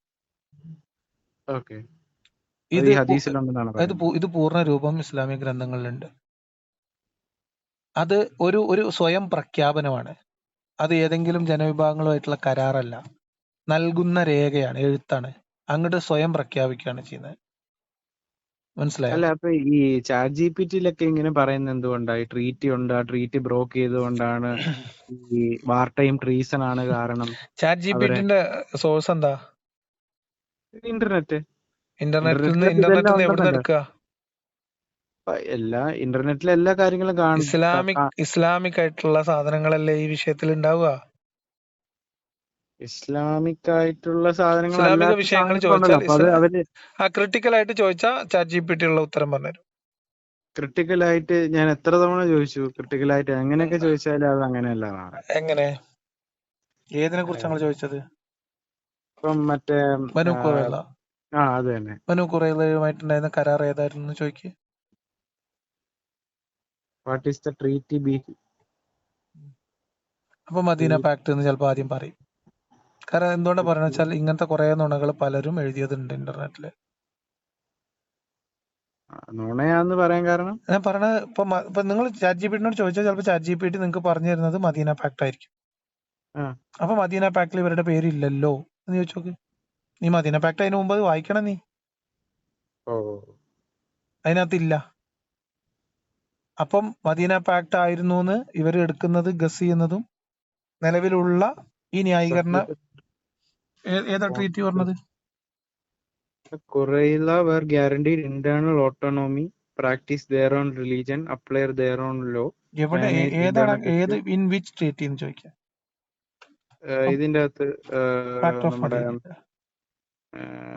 ഇത് പൂർണ്ണ രൂപം ഇസ്ലാമിക ഗ്രന്ഥങ്ങളിലുണ്ട്. അത് ഒരു സ്വയം പ്രഖ്യാപനമാണ്. അത് ഏതെങ്കിലും ജനവിഭാഗങ്ങളുമായിട്ടുള്ള കരാറല്ല, നൽകുന്ന രേഖയാണ്, എഴുത്താണ്. അങ്ങോട്ട് സ്വയം പ്രഖ്യാപിക്കുകയാണ് ചെയ്യുന്നത്. മനസ്സിലായോ? അല്ല അപ്പൊ ഈ ചാറ്റ് ജിപിടിയിലൊക്കെ ഇങ്ങനെ പറയുന്നത് എന്തുകൊണ്ടായി? ട്രീറ്റി ഉണ്ട്, ആ ട്രീറ്റി ബ്രോക്ക് ചെയ്തുകൊണ്ടാണ് ഈ വാർ ടൈം ട്രീസൺ ആണ് കാരണം. ചാറ്റ് ജിപിടിന്റെ സോഴ്സ് എന്താ? ഇന്റർനെറ്റിൽ നിന്ന് എവിടുന്ന് എടുക്കുക? ഇന്റർനെറ്റിലെ എല്ലാ കാര്യങ്ങളും ഇസ്ലാമിക് ആയിട്ടുള്ള സാധനങ്ങളല്ലേ ഈ വിഷയത്തിൽ ഉണ്ടാവുക. ഇസ്ലാമിക് ആയിട്ടുള്ള സാധനങ്ങൾ ഇസ്ലാമിക വിഷയങ്ങൾ ചോദിച്ചാൽ അവര് ക്രിട്ടിക്കൽ ആയിട്ട് ചോദിച്ചാൽ ചാറ്റ് ജിപിടി ഉള്ള ഉത്തരം പറഞ്ഞുതരും. ക്രിട്ടിക്കൽ ആയിട്ട് ഞാൻ എത്ര തവണ ചോദിച്ചു. ക്രിട്ടിക്കൽ ആയിട്ട് എങ്ങനെയൊക്കെ ചോദിച്ചാലും അത് അങ്ങനെയല്ല. എങ്ങനെ? ഏതിനെ കുറിച്ചാണ് ചോദിച്ചത്? ഇപ്പം മറ്റേ ബനു ഖുറൈള. അത് തന്നെ. ബനു ഖുറൈളയുമായിട്ടുണ്ടായിരുന്ന കരാർ ഏതായിരുന്നു ചോദിക്കുക. What is the treaty B? അപ്പൊ മദീന പാക്ട് എന്ന് ചിലപ്പോൾ ആദ്യം പറയും. കാരണം എന്തുകൊണ്ടാ പറയുന്നത് വെച്ചാൽ ഇങ്ങനത്തെ കുറെ നുണകൾ പലരും എഴുതിയതുണ്ട് ഇന്റർനെറ്റില്. നുണയാന്ന് പറയാൻ കാരണം ഞാൻ പറഞ്ഞത് ഇപ്പൊ നിങ്ങൾ ചാറ്റ് ജിപിടിനോട് ചോദിച്ചാൽ ചിലപ്പോൾ ചാറ്റ് ജിപിടി നിങ്ങൾക്ക് പറഞ്ഞു തരുന്നത് മദീന പാക്ട് ആയിരിക്കും. അപ്പൊ മദീന പാക്ടിൽ ഇവരുടെ പേരില്ലല്ലോ എന്ന് ചോദിച്ചോക്ക്. നീ മദീന പാക്ട് അതിന് മുമ്പ് വായിക്കണം. നീ അതിനകത്തില്ല. അപ്പം മദീന പാക്ട് ആയിരുന്നു എന്ന് ഇവർ എടുക്കുന്നത് ഗസ് ചെയ്യുന്നതും നിലവിലുള്ള ഈ ന്യായീകരണ ഏതാ ട്രീറ്റി പറഞ്ഞത്? Kurayla were guaranteed internal autonomy, practice their own religion, apply their own law. എവിടെ? ഏത് ഇൻ വിച്ച് ട്രീറ്റി എന്ന് ചോദിക്കാം. ഇതിന്റെ അകത്ത് നമ്മുടെ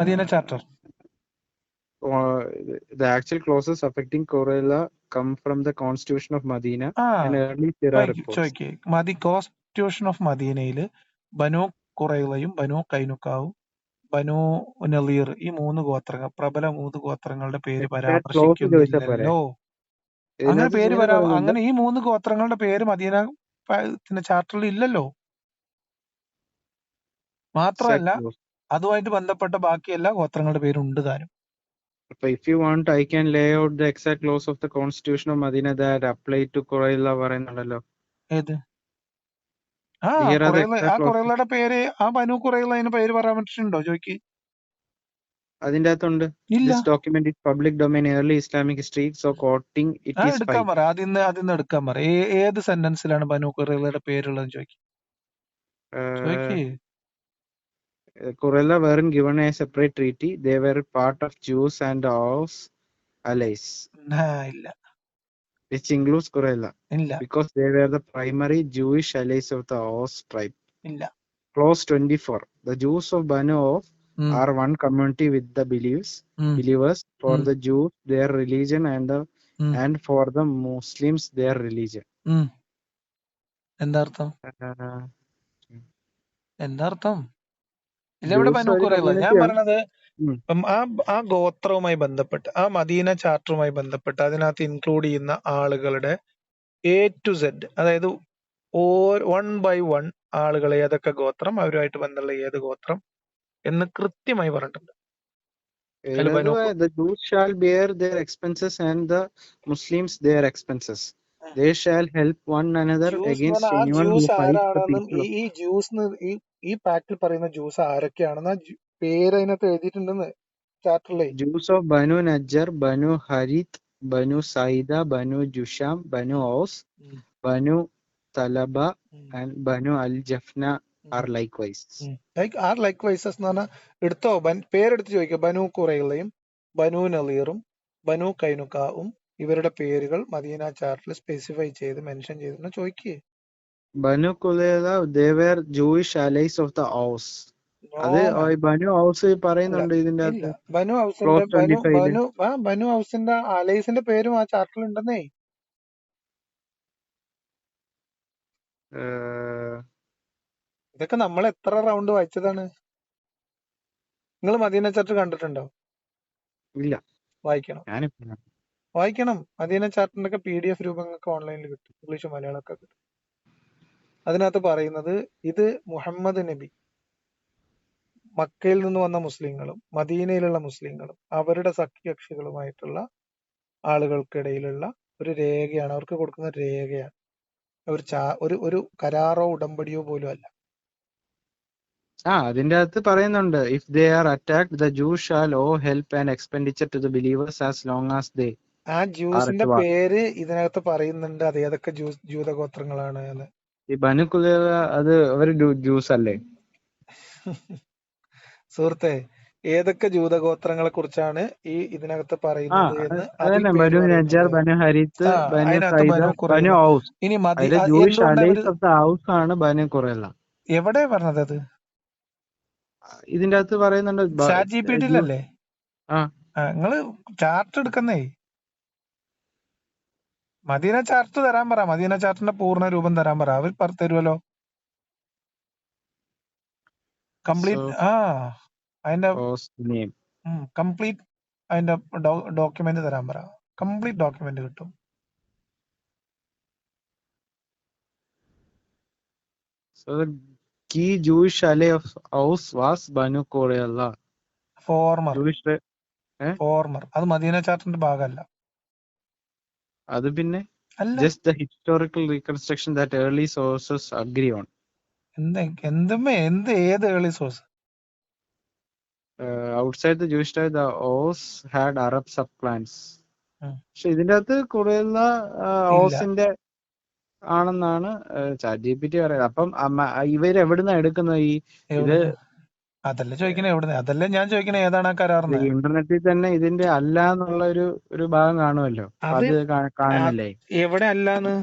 Medina charter. The actual clauses affecting Kurayla come from the Constitution of Medina and early Sira reports. Constitution of മദീനയില് ബനു ഖുറൈളയും ബനു കൈനുക്കാവും ബനു നളീർ ഈ പ്രബല 3 ഗോത്രങ്ങളുടെ പേര് പരാമർശിക്കുന്നില്ലല്ലോ. അങ്ങനെ ഈ 3 ഗോത്രങ്ങളുടെ പേര് മദീന ചാർട്ടറിൽ ഇല്ലല്ലോ. മാത്രമല്ല clause. അതുമായിട്ട് ബന്ധപ്പെട്ട ബാക്കി എല്ലാ ഗോത്രങ്ങളുടെ പേരുണ്ട് താനും. But if you want, I can lay out the exact clause of the Constitution of Medina that apply to Qurayza പറയുന്നുണ്ടല്ലോ. ഏത്? ആ Here are the കുറേയുള്ള exact clauses. കുറേള്ളയുടെ പേര്, ആ ബനു കുറേയുള്ള അതിന് പേര് പരാമർശിച്ചിട്ടുണ്ടോ ചോദിക്ക്? അതിന്റെ അകത്തുണ്ട്. ഇല്ല. This document is public domain, early Islamic history, so quoting it is എടുക്കാൻ fine. പറ, അതിന്ന് എടുക്കാൻ പറ. ഏത് സെന്റൻസിലാണ് ബനു കുറേള്ളയുടെ പേരുള്ളത് ചോദിക്ക്. ചോദിക്ക്. Qurayza weren't given a separate treaty. They were part of Jews and Aus allies, ഇല്ല which includes Qurayza, ഇല്ല because they were the primary Jewish allies of the Aus tribe. ഇല്ല. Clause 24. The Jews of Banu Auf ഉം, are one community with the ഉം, believers. For ഉം, the Jews, their religion, ഉം, and for the Muslims, their religion. ഉം. എന്താ അർത്ഥം? Uh, എന്താ അർത്ഥം? ഇല്ല, ഇവിടെ Jews ബനു ഒരു കുറേയുള്ള. ഞാൻ community ആണ്. പറയണത് ഉം. ഇപ്പം ആ ഗോത്രവുമായി ബന്ധപ്പെട്ട്, ആ മദീന ചാർട്ടറുമായി ബന്ധപ്പെട്ട് അതിനകത്ത് ഇൻക്ലൂഡ് ചെയ്യുന്ന ആളുകളുടെ A to Z, അതായത് 1 by 1 ആളുകൾ ഏതൊക്കെ ഗോത്രം, അവരുമായിട്ട് ബന്ധമുള്ള ഏത് ഗോത്രം എന്ന് കൃത്യമായി പറഞ്ഞിട്ടുണ്ട്. അതിൽ ബനു The Jews shall bear their expenses and the Muslims their expenses. They shall help one another juice എന്ന് against പറഞ്ഞാൽ ആ anyone who juice fights the ആരാണെന്നും people. ഈ ജ്യൂസ് ഈ പാക്റ്റിൽ പറയുന്ന ജ്യൂസ് ആരൊക്കെയാണെന്ന് പേര് അതിനകത്ത് എഴുതിയിട്ടുണ്ടെന്ന് ചാർട്ടറിലെ. Jews of Banu Najjar, Banu Harith, Banu Saida, Banu Jusham, Banu Aus, Banu Talaba, and Banu Al Jafna are likewise. Likewise എന്ന് പറഞ്ഞാൽ എടുത്തോ, പേരെടുത്ത് ചോദിക്കുക. ബനു കുറയുള്ളയും ബനു നളീറും ബനു കൈനുക്കാവും ഇവരുടെ പേരുകൾ മദീന ചാർട്ടിൽ സ്പെസിഫൈ ചെയ്ത് മെൻഷൻ ചെയ്തിട്ട് ചോദിക്കുക. Banu Qurayza, they were Jewish allies of the Aus. അത് ബനു ഔസ് പറയുന്നുണ്ട് ഇതിന്റെ ഇല്ല, അകത്ത്. ബനു ഹൗസിന്റെ Clause 25 ല്. ബനു ഹൗസിന്റെ അലൈസിന്റെ പേരും ആ ചാർട്ടിൽ ഉണ്ടെന്നേ. ഇതൊക്കെ നമ്മൾ എത്ര റൗണ്ട് വായിച്ചതാണ്? നിങ്ങൾ മദീന ചാർട്ട് കണ്ടിട്ടുണ്ടോ? ഇല്ല. വായിക്കണം. മദീന ചാർട്ടിന്റെ ഒക്കെ PDF രൂപങ്ങളൊക്കെ ഓൺലൈനിൽ കിട്ടും, ഇംഗ്ലീഷ് മലയാളമൊക്കെ കിട്ടും. അതിനകത്ത് പറയുന്നത് ഇത് മുഹമ്മദ് നബി മക്കയിൽ നിന്ന് വന്ന മുസ്ലിങ്ങളും മദീനയിലുള്ള മുസ്ലിങ്ങളും അവരുടെ സഖ്യകക്ഷികളുമായിട്ടുള്ള ആളുകൾക്കിടയിലുള്ള ഒരു രേഖയാണ്, അവർക്ക് കൊടുക്കുന്ന ഒരു രേഖയാണ്. ഒരു കരാറോ ഉടമ്പടിയോ പോലും അല്ല. അതിന്റെ അകത്ത് പറയുന്നുണ്ട്, if they are attacked, the Jews shall owe help and expenditure to the believers as long as they. ആ ജ്യൂസിന്റെ പേര് ഇതിനകത്ത് പറയുന്നുണ്ട്, അത് ഏതൊക്കെ ജൂതഗോത്രങ്ങളാണ് എന്ന്. ഈ ബനു ഖുറൈള അത് അവര് ജ്യൂസ് അല്ലേ? സുഹൃത്തെ, ഏതൊക്കെ ജൂതഗോത്രങ്ങളെ കുറിച്ചാണ് ഈ ഇതിനകത്ത് പറയുന്നത് എന്ന് ബനു നജ്ജാർ, ബനു ഹരീത്ത്, ബനു സൈദ, ബനു ഔസ്. ഇനി ജൂയിഷ് അലൈസ് ഓഫ് ദ ഔസ് ആണ് ബനു ഖുറൈള. എവിടെ പറഞ്ഞത്? അത് ഇതിന്റെ അകത്ത് പറയുന്നുണ്ട്. ChatGPT-യിലല്ലേ? നിങ്ങള് ചാർട്ട് എടുക്കുന്നേ. മദീന ചാർട്ട് തരാൻ പറ, മദീന ചാർട്ടിന്റെ പൂർണ്ണ രൂപം തരാൻ പറ, അവർ തരുമല്ലോ. കംപ്ലീറ്റ് അതിന്റെ കംപ്ലീറ്റ് അതിന്റെ ഡോക്യുമെന്റ് തരാൻ പറ. കംപ്ലീറ്റ് ഡോക്യുമെന്റ് കിട്ടും. So the key Jewish ally of Aus was Banu Qurayza. Former. അത് മദീന ചാർട്ടിന്റെ ഭാഗമല്ല. അത് പിന്നെ just the historical reconstruction that early sources agree on. ഏത് early source? Outside the Jewish tribe, the Aus had Arab subclans. പക്ഷെ ഇതിന്റെ അകത്ത് Qurayza ഔസിന്റെ ആണെന്നാണ് ChatGPT പറയുന്നത്. അപ്പം ഇവര് എവിടുന്നാ എടുക്കുന്നത് ഇത്? അതല്ല ചോദിക്കണേ, എവിടുന്ന്? അതല്ല ഞാൻ ചോദിക്കണേ, ഏതാണ് ആ കരാറിന്? ഇന്റർനെറ്റിൽ തന്നെ ഇതിന്റെ അല്ല എന്നുള്ള ഒരു ഭാഗം കാണുമല്ലോ, അത് കാണുന്നില്ലേ? എവിടെ അല്ലാന്ന്?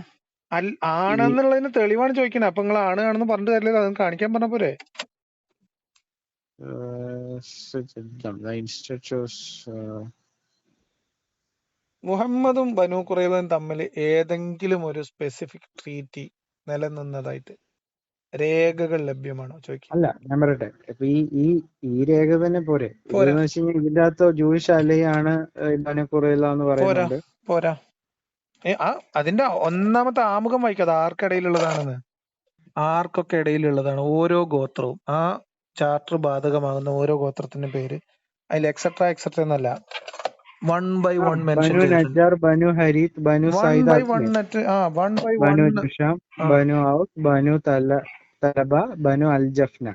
ആണെന്നുള്ളതിന് തെളിവാണ് ചോദിക്കണേ. അപ്പൊ നിങ്ങൾ ആണെന്ന് പറഞ്ഞിട്ട് തരില്ല, അത് കാണിക്കാൻ പറഞ്ഞ പോലെ. മുഹമ്മദും ബനു ഖുറൈളയും തമ്മിൽ ഏതെങ്കിലും ഒരു സ്പെസിഫിക് ട്രീറ്റി നിലനിന്നതായിട്ട് രേഖകൾ ലഭ്യമാണോ ചോദിക്കും? അല്ല, ഞാൻ പറയട്ടെ, ഇപ്പൊ ഈ രേഖ തന്നെ പോരെ? ഇതിന്റെ അകത്ത് ജൂയിഷ് അലയാണ് ബനു ഖുറൈള എന്ന് പറയുന്നുണ്ട്. പോരാ. അതിന്റെ ഒന്നാമത്തെ ആമുഖം വായിക്കാതെ ആർക്കിടയിലുള്ളതാണെന്ന്. ആർക്കൊക്കെ ഇടയിലുള്ളതാണ് ഓരോ ഗോത്രവും. ആ ചാർട്ടർ ബാധകമാകുന്ന ഓരോ ഗോത്രത്തിന്റെ പേര് അതിൽ എക്സെട്ര എന്നല്ല, one by one mention Banu ചെയ്തിട്ടുണ്ട്. നജ്ജാർ, ബനു ഹരീത്ത്, ബനു വൺ സൈദ്, ബൈ അതില്ലേ? One by Banu one. Jusham, ആ Banu Aws, Banu Thalaba, Banu al Jafna.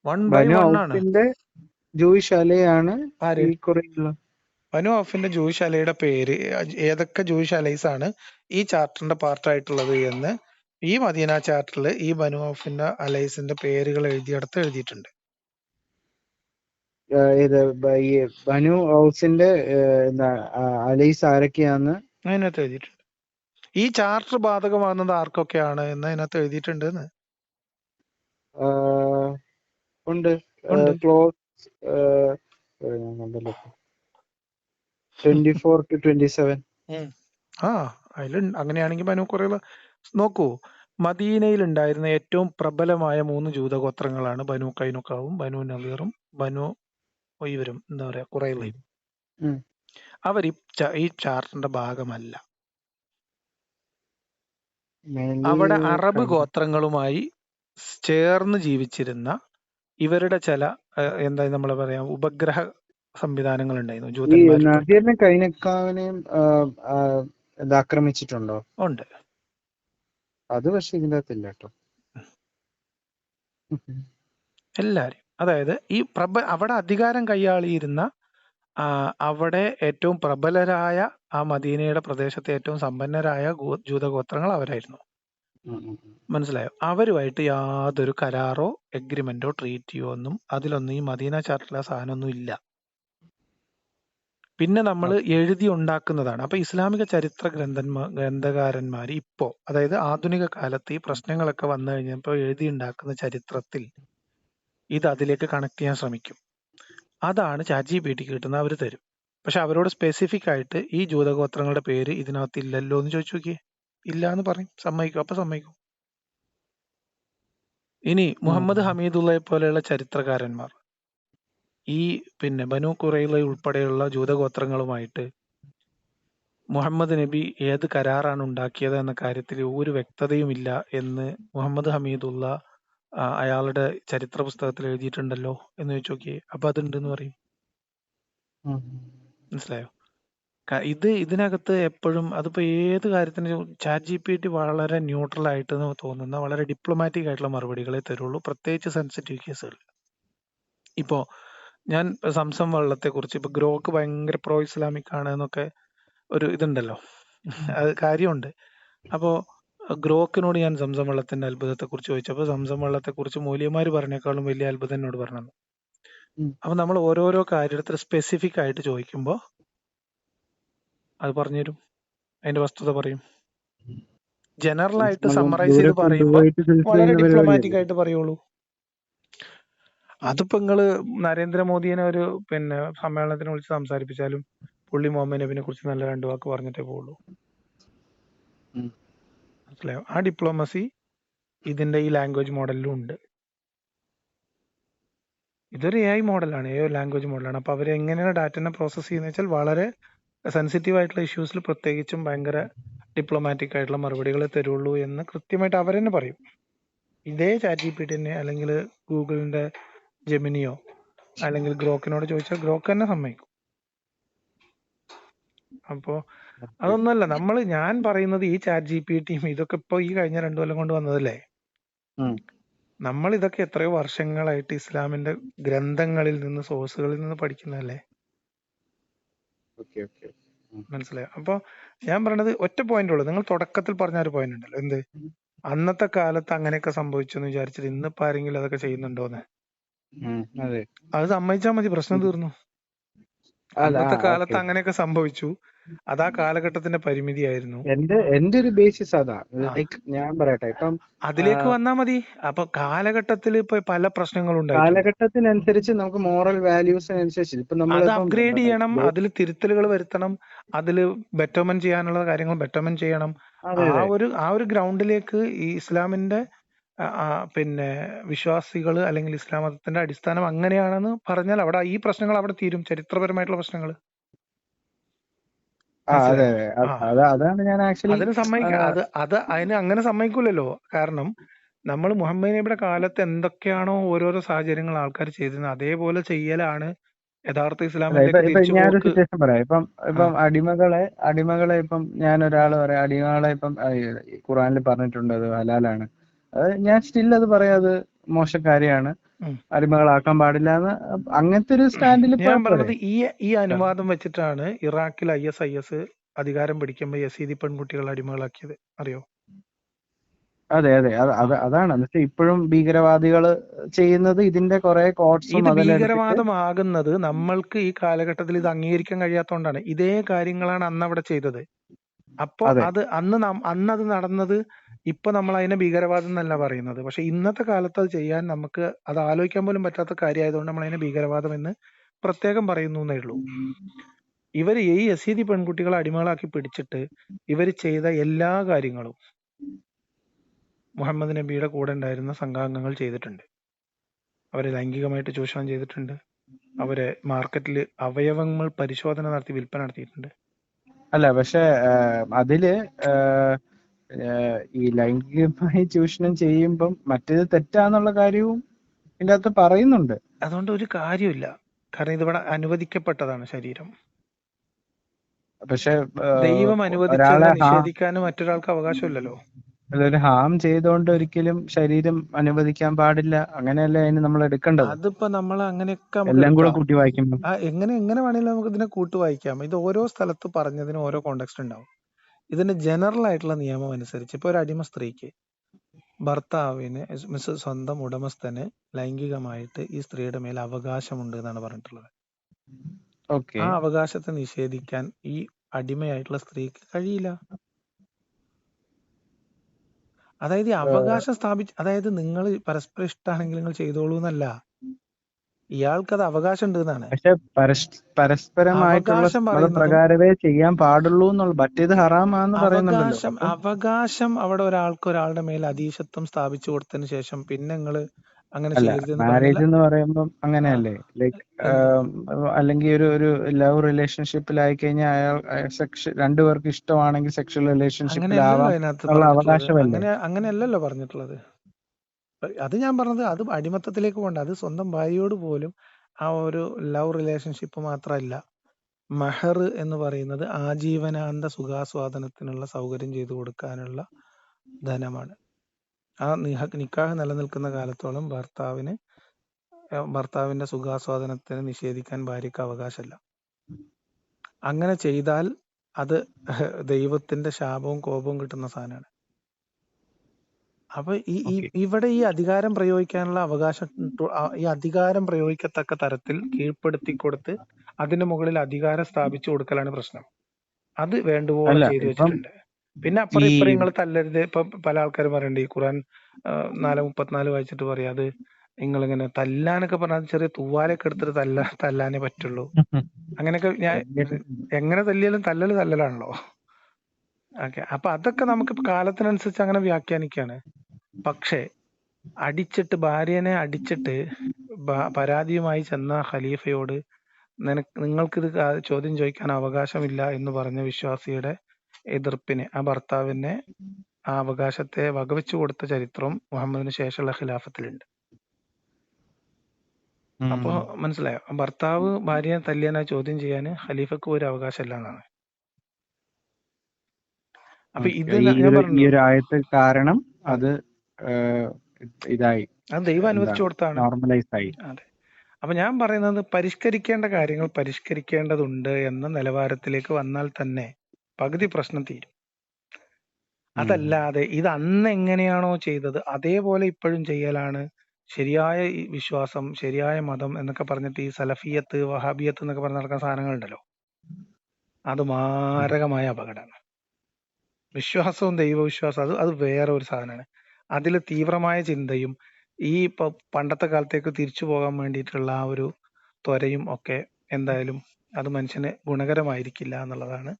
One by Banu one ആണ്. ഔഫിന്റെ ജൂയിഷ് അലയാണ് ആര്? ഈ കുറയുള്ള ബനു ഔഫിന്റെ ജൂയിഷ് അലയുടെ പേര്, ഏതൊക്കെ ജൂയിഷ് അലൈസ് ആണ് ഈ ചാർട്ടറിന്റെ പാർട്ടായിട്ടുള്ളത് എന്ന് ഈ മദീന ചാർട്ടറിൽ ഈ ബനു ഔഫിന്റെ അലൈസിന്റെ പേരുകൾ എഴുതിയിടത്ത് എഴുതിയിട്ടുണ്ട്. ഇത് ഈ ബനു ഔസിന്റെ എന്താ അലൈസ് ആരൊക്കെയാന്ന് അതിനകത്ത് എഴുതിയിട്ടുണ്ട്. ഈ ചാർട്ടർ ബാധകമാകുന്നത് ആർക്കൊക്കെയാണ് എന്ന് അതിനകത്ത് എഴുതിയിട്ടുണ്ട് എന്ന്. ആ, ഉണ്ട്. ഉണ്ട്. Close 24 to 27. ആ അതിൽ അങ്ങനെയാണെങ്കിൽ ബനു കുറയുള്ള നോക്കൂ, മദീനയിൽ ഉണ്ടായിരുന്ന ഏറ്റവും പ്രബലമായ 3 ജൂതഗോത്രങ്ങളാണ് ബനു കൈനുക്കാവും, ബനു നളീറും, ബനു ഇവരും എന്താ പറയാ കുറയുള്ളയും. ഉം. അവർ ഈ ചാർട്ടറിന്റെ ഭാഗമല്ല. Mainly അവിടെ അറബ് കൈ- ഗോത്രങ്ങളുമായി ചേർന്ന് ജീവിച്ചിരുന്ന ഇവരുടെ ചില എന്താ നമ്മൾ പറയാ ഉപഗ്രഹ സംവിധാനങ്ങൾ ഉണ്ടായിരുന്നു ഈ ജൂതന്മാരിൽ. നസീറിനെ കൈനക്കാവിനെയും ഇത് ആക്രമിച്ചിട്ടുണ്ടോ? ഉണ്ട്. അത് പക്ഷെ ഇതിന്റെ അകത്തില്ല കേട്ടോ. എല്ലാരും, അതായത് ഈ അവിടെ അധികാരം കൈയാളിയിരുന്ന അവിടെ ഏറ്റവും പ്രബലരായ ആ മദീനയുടെ പ്രദേശത്തെ ഏറ്റവും സമ്പന്നരായ ജൂതഗോത്രങ്ങൾ അവരായിരുന്നു. മനസ്സിലായോ? അവരുമായിട്ട് യാതൊരു കരാറോ എഗ്രിമെന്റോ ട്രീറ്റിയോ ഒന്നും അതിലൊന്നും ഈ മദീന ചാർട്ടറിലെ സാധനമൊന്നും ഇല്ല. പിന്നെ നമ്മൾ എഴുതി ഉണ്ടാക്കുന്നതാണ്. അപ്പൊ ഇസ്ലാമിക ചരിത്ര ഗ്രന്ഥകാരന്മാർ ഇപ്പോ, അതായത് ആധുനിക കാലത്ത് ഈ പ്രശ്നങ്ങളൊക്കെ വന്നു കഴിഞ്ഞപ്പോൾ എഴുതി ഉണ്ടാക്കുന്ന ചരിത്രത്തിൽ ഇത് അതിലേക്ക് കണക്ട് ചെയ്യാൻ ശ്രമിക്കും. അതാണ് ChatGPT കിട്ടുന്ന അവർ തരും. പക്ഷെ അവരോട് സ്പെസിഫിക് ആയിട്ട് ഈ ജൂതഗോത്രങ്ങളുടെ പേര് ഇതിനകത്ത് ഇല്ലല്ലോ എന്ന് ചോദിച്ചു നോക്കിയേ. ഇല്ല എന്ന് പറയും, സമ്മതിക്കും. അപ്പൊ സമ്മതിക്കും. ഇനി മുഹമ്മദ് ഹമീദുള്ളയെ പോലെയുള്ള ചരിത്രകാരന്മാർ ഈ പിന്നെ ബനു ഖുറൈള ഉൾപ്പെടെയുള്ള ജൂതഗോത്രങ്ങളുമായിട്ട് മുഹമ്മദ് നബി ഏത് കരാറാണ് ഉണ്ടാക്കിയത് എന്ന കാര്യത്തിൽ ഒരു വ്യക്തതയുമില്ല എന്ന് മുഹമ്മദ് ഹമീദുള്ള അയാളുടെ ചരിത്ര പുസ്തകത്തിൽ എഴുതിയിട്ടുണ്ടല്ലോ എന്ന് ചോദിച്ചു നോക്കിയേ. അപ്പൊ അതുണ്ടെന്ന് പറയും. മനസ്സിലായോ? ഇതിനകത്ത് എപ്പോഴും അതിപ്പോ ഏത് കാര്യത്തിന് ChatGPT വളരെ ന്യൂട്രൽ ആയിട്ട് തോന്നുന്ന വളരെ ഡിപ്ലോമാറ്റിക് ആയിട്ടുള്ള മറുപടികളെ തരുള്ളൂ, പ്രത്യേകിച്ച് സെൻസിറ്റീവ് കേസുകൾ. ഇപ്പോ ഞാൻ സംസം വെള്ളത്തെ കുറിച്ച്, ഇപ്പൊ ഗ്രോക്ക് ഭയങ്കര പ്രോ ഇസ്ലാമിക് ആണ് എന്നൊക്കെ ഒരു ഇതുണ്ടല്ലോ, അത് കാര്യമുണ്ട്. അപ്പോ ഗ്രോക്കിനോട് ഞാൻ സംസം വെള്ളത്തിന്റെ അത്ഭുതത്തെ കുറിച്ച് ചോദിച്ചപ്പോൾ സംസം വെള്ളത്തെ കുറിച്ച് മൂല്യമാര് പറഞ്ഞേക്കാളും വലിയ അത്ഭുതം എന്നോട് പറഞ്ഞു. അപ്പൊ നമ്മൾ ഓരോരോ കാര്യത്തിൽ സ്പെസിഫിക് ആയിട്ട് ചോദിക്കുമ്പോൾ അത് പറഞ്ഞുതരും, അതിന്റെ വസ്തുത പറയും. ജനറൽ ആയിട്ട് സമ്മറൈസ് ചെയ്ത് പറയുമ്പോൾ വളരെ ഡിപ്ലോമാറ്റിക് ആയിട്ട് പറയുള്ളൂ. അതിപ്പോ നിങ്ങള് നരേന്ദ്രമോദിനെ ഒരു പിന്നെ സമ്മേളനത്തിന് വിളിച്ച് സംസാരിപ്പിച്ചാലും പുള്ളി മുഹമ്മദ് നബിനെ കുറിച്ച് നല്ല 2 വാക്ക് പറഞ്ഞിട്ടേ പോവുള്ളൂ. മനസ്സിലായോ? ആ ഡിപ്ലോമസി ഇതിന്റെ ഈ ലാംഗ്വേജ് മോഡലിലും ഉണ്ട്. ഇതൊരു AI മോഡലാണ്, AI ലാംഗ്വേജ് മോഡലാണ്. അപ്പൊ അവർ എങ്ങനെയാണ് ഡാറ്റനെ പ്രോസസ് ചെയ്യുന്നത് വെച്ചാൽ വളരെ സെൻസിറ്റീവ് ആയിട്ടുള്ള ഇഷ്യൂസിൽ പ്രത്യേകിച്ചും ഭയങ്കര ഡിപ്ലോമാറ്റിക് ആയിട്ടുള്ള മറുപടികളെ തരുള്ളൂ എന്ന് കൃത്യമായിട്ട് അവർ തന്നെ പറയും. ഇതേ ChatGPT അല്ലെങ്കിൽ ഗൂഗിളിന്റെ ജെമിനിയോ അല്ലെങ്കിൽ ഗ്രോക്കിനോട് ചോദിച്ചാൽ ഗ്രോക്ക് തന്നെ സമ്മതിക്കും. അപ്പോ അതൊന്നുമല്ല ഞാൻ പറയുന്നത്, ഈ ChatGPTയും ഇതൊക്കെ ഇപ്പൊ ഈ കഴിഞ്ഞ 2 കൊല്ലം കൊണ്ട് വന്നതല്ലേ. നമ്മൾ ഇതൊക്കെ എത്രയോ വർഷങ്ങളായിട്ട് ഇസ്ലാമിന്റെ ഗ്രന്ഥങ്ങളിൽ നിന്ന്, സോഴ്സുകളിൽ നിന്ന് പഠിക്കുന്നതല്ലേ. മനസ്സിലായോ? അപ്പൊ ഞാൻ പറയണത് ഒറ്റ പോയിന്റ് ഉള്ളൂ. നിങ്ങൾ തുടക്കത്തിൽ പറഞ്ഞ ഒരു പോയിന്റ് ഉണ്ടല്ലോ, എന്ത് അന്നത്തെ കാലത്ത് അങ്ങനെയൊക്കെ സംഭവിച്ചു എന്ന് വിചാരിച്ചിട്ട് ഇന്നിപ്പോ ആരെങ്കിലും അതൊക്കെ ചെയ്യുന്നുണ്ടോന്ന്. അത് സമ്മതിച്ചാൽ മതി, പ്രശ്നം തീർന്നു. അന്നത്തെ കാലത്ത് അങ്ങനെയൊക്കെ സംഭവിച്ചു, അത് ആ കാലഘട്ടത്തിന്റെ പരിമിതിയായിരുന്നു. എന്റെ ഒരു ബേസിസ് അതാ. ലൈക്ക് ഞാൻ പറയട്ടെ, ഇപ്പം അതിലേക്ക് വന്നാ മതി. അപ്പൊ കാലഘട്ടത്തിൽ ഇപ്പൊ പല പ്രശ്നങ്ങളും കാലഘട്ടത്തിനനുസരിച്ച് നമുക്ക് മോറൽ വാല്യൂസിനനുസരിച്ച് ഇപ്പൊ നമ്മൾ അത് അപ്ഗ്രേഡ് ചെയ്യണം, അതിൽ തിരുത്തലുകൾ വരുത്തണം, അതിൽ ബെറ്റർമെന്റ് ചെയ്യാനുള്ള കാര്യങ്ങൾ ബെറ്റർമെന്റ് ചെയ്യണം. ആ ഒരു ഗ്രൗണ്ടിലേക്ക് ഈ ഇസ്ലാമിന്റെ പിന്നെ വിശ്വാസികൾ അല്ലെങ്കിൽ ഇസ്ലാം മതത്തിന്റെ അടിസ്ഥാനം അങ്ങനെയാണെന്ന് പറഞ്ഞാൽ അവിടെ ഈ പ്രശ്നങ്ങൾ അവിടെ തീരും, ചരിത്രപരമായിട്ടുള്ള പ്രശ്നങ്ങൾ. അതാണ് ഞാൻ ആക്ച്വലി അതിന് അതിന് അങ്ങനെ സമ്മതിക്കൂലല്ലോ. കാരണം നമ്മൾ മുഹമ്മദ് നബിയുടെ കാലത്ത് എന്തൊക്കെയാണോ ഓരോരോ സാഹചര്യങ്ങൾ ആൾക്കാർ ചെയ്തിരുന്നത് അതേപോലെ ചെയ്യലാണ് യഥാർത്ഥ അല്ല ഇസ്ലാമിലേക്ക് ഇപ്പൊ ഞാനൊരു തിരിച്ചുപോക്ക്. സിറ്റുവേഷൻ പറയാം. ഇപ്പം ആ ഇപ്പം അടിമകളെ ഇപ്പം ഞാൻ ഒരാള് പറയാം, അടിമകളെ ഇപ്പം ഖുറാനിൽ പറഞ്ഞിട്ടുണ്ട് അത് ഹലാലാണ്. അത് ഞാൻ സ്റ്റിൽ അത് പറയാം, അത് മോശം കാര്യമാണ്, ഉം. അടിമകളാക്കാൻ പാടില്ല എന്ന്. അങ്ങനത്തെ ഒരു സ്റ്റാൻഡിൽ ഞാൻ പോയാൽ പോരെ? പറഞ്ഞത് ഈ അനുവാദം വെച്ചിട്ടാണ് ഇറാഖിൽ IS അധികാരം പിടിക്കുമ്പോൾ യസീദി പെൺകുട്ടികൾ അടിമകളാക്കിയത്, അറിയോ? അതെ അതെ, അതാണ്. എന്നിട്ട് ഇപ്പോഴും ഭീകരവാദികൾ ചെയ്യുന്നത് ഇതിന്റെ കുറെ കോഡ്സും ഇത് അതെല്ലാം എടുത്തിട്ട്. ഭീകരവാദമാകുന്നത് നമ്മൾക്ക് ഈ കാലഘട്ടത്തിൽ ഇത് അംഗീകരിക്കാൻ കഴിയാത്തതുകൊണ്ടാണ്. ഇതേ കാര്യങ്ങളാണ് അന്ന് അവിടെ ചെയ്തത്. അപ്പോ അതെ, അന്നത് നടന്നത്. ഇപ്പൊ നമ്മൾ അതിനെ ഭീകരവാദം എന്നല്ല പറയുന്നത്. പക്ഷെ ഇന്നത്തെ കാലത്ത് അത് ചെയ്യാൻ നമുക്ക് അത് ആലോചിക്കാൻ പോലും പറ്റാത്ത കാര്യമായതുകൊണ്ട് നമ്മൾ അതിനെ ഭീകരവാദം എന്ന് പ്രത്യേകം പറയുന്നു എന്നേ ഉള്ളൂ. ഇവർ ഈ യസീദി പെൺകുട്ടികളെ അടിമകളാക്കി പിടിച്ചിട്ട് ഇവർ ചെയ്ത എല്ലാ കാര്യങ്ങളും മുഹമ്മദ് നബിയുടെ കൂടെ ഉണ്ടായിരുന്ന സംഘാംഗങ്ങൾ ചെയ്തിട്ടുണ്ട്. അവരെ ലൈംഗികമായിട്ട് ചൂഷണം ചെയ്തിട്ടുണ്ട്. അവരെ മാർക്കറ്റിൽ അവയവങ്ങൾ പരിശോധന നടത്തി വിൽപ്പന നടത്തിയിട്ടുണ്ട്. അല്ല പക്ഷെ അതില് ഈ ലൈംഗികമായി ചൂഷണം ചെയ്യുമ്പം മറ്റേത് തെറ്റാന്നുള്ള കാര്യവും ഇതിന്റെ അകത്ത് പറയുന്നുണ്ട്. അതുകൊണ്ട് ഒരു കാര്യമില്ല. കാരണം ഇതിവിടെ അനുവദിക്കപ്പെട്ടതാണ് ശരീരം. പക്ഷെ ദൈവം ഒരാളെ അനുവദിച്ചതിനെ നിഷേധിക്കാനും മറ്റൊരാൾക്ക് അവകാശമില്ലല്ലോ. ഒരു ഹാം ചെയ്തുകൊണ്ട് ഒരിക്കലും ശരീരം അനുവദിക്കാൻ പാടില്ല, അങ്ങനെയല്ലേ അതിന് നമ്മൾ എടുക്കേണ്ടത്. അതിപ്പോ നമ്മൾ അങ്ങനെയൊക്കെ നമുക്ക് എല്ലാം കൂടെ എടുക്കാം. കൂട്ടി വായിക്കുമ്പോൾ എങ്ങനെ വേണമെങ്കിലും നമുക്ക് ഇതിനെ കൂട്ടു വായിക്കാം. ഇത് ഓരോ സ്ഥലത്ത് പറഞ്ഞതിന് ഓരോ കോണ്ടെക്സ്റ്റ് ഉണ്ടാവും. ഇതിന്റെ ജനറൽ ആയിട്ടുള്ള നിയമം അനുസരിച്ച് ഇപ്പൊ ഒരു അടിമ സ്ത്രീക്ക് ഭർത്താവിന് സ്വന്തം ഉടമസ്ഥന് ലൈംഗികമായിട്ട് ഈ സ്ത്രീയുടെ മേൽ അവകാശമുണ്ട് എന്നാണ് പറഞ്ഞിട്ടുള്ളത്. ഓക്കെ, ആ അവകാശത്തെ നിഷേധിക്കാൻ ഈ അടിമയായിട്ടുള്ള സ്ത്രീക്ക് കഴിയില്ല. അതായത് ഈ അവകാശം അതായത് നിങ്ങൾ പരസ്പരം ഇഷ്ടമാണെങ്കിൽ നിങ്ങൾ ചെയ്തോളൂ എന്നല്ല, ഇയാൾക്കത് അവകാശം ഉണ്ട് എന്നാണ്. പക്ഷെ പരസ്പരമായിട്ടുള്ള അവകാശം പറയുന്നതും പ്രകാരമേ ചെയ്യാൻ പാടുള്ളൂ എന്നുള്ള, മറ്റേത് ഹറാമാന്ന് പറയുന്നുണ്ടല്ലോ. അവകാശം അവിടെ ഒരാൾക്ക് ഒരാളുടെ മേൽ അധീശത്വം സ്ഥാപിച്ചു കൊടുത്തതിന് ശേഷം പിന്നെ നിങ്ങൾ അങ്ങനെ അല്ല, ചെയ്യരുതെന്ന് മാരേജ് പറയുന്നില്ല. എന്ന് പറയുമ്പം അങ്ങനെയല്ലേ, ലൈക്ക് അല്ലെങ്കിൽ ഒരു ലവ് റിലേഷൻഷിപ്പിലായി കഴിഞ്ഞാൽ അയാൾ രണ്ടുപേർക്ക് ഇഷ്ടമാണെങ്കിൽ സെക്ഷൽ റിലേഷൻഷിപ്പിലാവാം അതിനകത്ത് എന്നുള്ള പറഞ്ഞിട്ടുള്ളത്. അവകാശമല്ലേ? അങ്ങനെയല്ലല്ലോ പറഞ്ഞിട്ടുള്ളത്. അത് ഞാൻ പറഞ്ഞത് അത് അടിമത്തത്തിലേക്ക് പോകണ്ട. അത് സ്വന്തം ഭാര്യയോട് പോലും ആ ഒരു ലവ് റിലേഷൻഷിപ്പ് മാത്രമല്ല, മഹർ എന്ന് പറയുന്നത് ആജീവനാന്ത സുഖാസ്വാദനത്തിനുള്ള സൗകര്യം ചെയ്തു കൊടുക്കാനുള്ള ധനമാണ്. ആ നിക്കാഹ് നിലനിൽക്കുന്ന കാലത്തോളം ഭർത്താവിന്റെ സുഖാസ്വാദനത്തിന് നിഷേധിക്കാൻ ഭാര്യക്ക് അവകാശമില്ല. അങ്ങനെ ചെയ്താൽ അത് ദൈവത്തിന്റെ ശാപവും കോപവും കിട്ടുന്ന സാധനമാണ്. അപ്പൊ ഇവിടെ ഈ അധികാരം പ്രയോഗിക്കാനുള്ള അവകാശം, ഈ അധികാരം പ്രയോഗിക്കത്തക്ക തരത്തിൽ കീഴ്പ്പെടുത്തി കൊടുത്ത് അതിന്റെ മുകളിൽ അധികാരം സ്ഥാപിച്ചു കൊടുക്കലാണ് പ്രശ്നം. അത് വേണ്ടുവോളം ചെയ്തു വെച്ചിട്ടുണ്ട്. പിന്നെ അപ്പുറം ഇപ്പുറം നിങ്ങൾ തല്ലരുത്. ഇപ്പൊ പല ആൾക്കാരും പറയണ്ട് ഈ ഖുർആൻ 4:34 വായിച്ചിട്ട് പറയാം, അത് നിങ്ങളിങ്ങനെ തല്ലാനൊക്കെ പറഞ്ഞാൽ ചെറിയ തൂവാലൊക്കെ എടുത്തിട്ട് തല്ലാനേ പറ്റുള്ളൂ. അങ്ങനെയൊക്കെ ഞാൻ എങ്ങനെ തല്ലിയാലും തല്ലലാണല്ലോ. ഓക്കെ, അപ്പൊ അതൊക്കെ നമുക്ക് കാലത്തിനനുസരിച്ച് അങ്ങനെ വ്യാഖ്യാനിക്കാണ്. പക്ഷേ ഭാര്യനെ അടിച്ചിട്ട് പരാതിയുമായി ചെന്ന ഖലീഫയോട് നിങ്ങൾക്കിത് ചോദ്യം ചോദിക്കാൻ അവകാശമില്ല എന്ന് പറഞ്ഞ വിശ്വാസിയുടെ എതിർപ്പിന് ആ ഭർത്താവിനെ ആ അവകാശത്തെ വകവെച്ചു കൊടുത്ത ചരിത്രം മുഹമ്മദിന് ശേഷമുള്ള ഖിലാഫത്തിലുണ്ട്. അപ്പോ മനസ്സിലായോ? ഭർത്താവ് ഭാര്യയെ തല്ലിയാനെ ചോദ്യം ചെയ്യാൻ ഖലീഫക്ക് ഒരു അവകാശമില്ല എന്നാണ്. അപ്പൊ ഇത് ഞാൻ പറഞ്ഞു, ആയത്ത് കാരണം അത് ഇതായി, അത് ദൈവം അനുവദിച്ചു കൊടുത്താണ്. നോർമലൈസ് ആയി. അതെ. അപ്പൊ ഞാൻ പറയുന്നത് പരിഷ്കരിക്കേണ്ട കാര്യങ്ങൾ പരിഷ്കരിക്കേണ്ടതുണ്ട് എന്ന നിലവാരത്തിലേക്ക് വന്നാൽ തന്നെ പകുതി പ്രശ്നം തീരും. അതല്ലാതെ ഇത് അന്ന് എങ്ങനെയാണോ ചെയ്തത് അതേപോലെ ഇപ്പോഴും ചെയ്യലാണ് ശരിയായ വിശ്വാസം, ശരിയായ മതം എന്നൊക്കെ പറഞ്ഞിട്ട് ഈ സലഫിയത്ത്, വഹാബിയത്ത് എന്നൊക്കെ പറഞ്ഞ് നടക്കുന്ന സാധനങ്ങളുണ്ടല്ലോ, അത് മാരകമായ അപകടമാണ്. വിശ്വാസവും ദൈവവിശ്വാസം അത് വേറെ ഒരു സാധനമാണ്. അതിൽ തീവ്രമായ ചിന്തയും ഈ പണ്ടത്തെ കാലത്തേക്ക് തിരിച്ചു പോകാൻ വേണ്ടിയിട്ടുള്ള ആ ഒരു ത്വരയും ഒക്കെ എന്തായാലും അത് മനുഷ്യന് ഗുണകരമായിരിക്കില്ല എന്നുള്ളതാണ്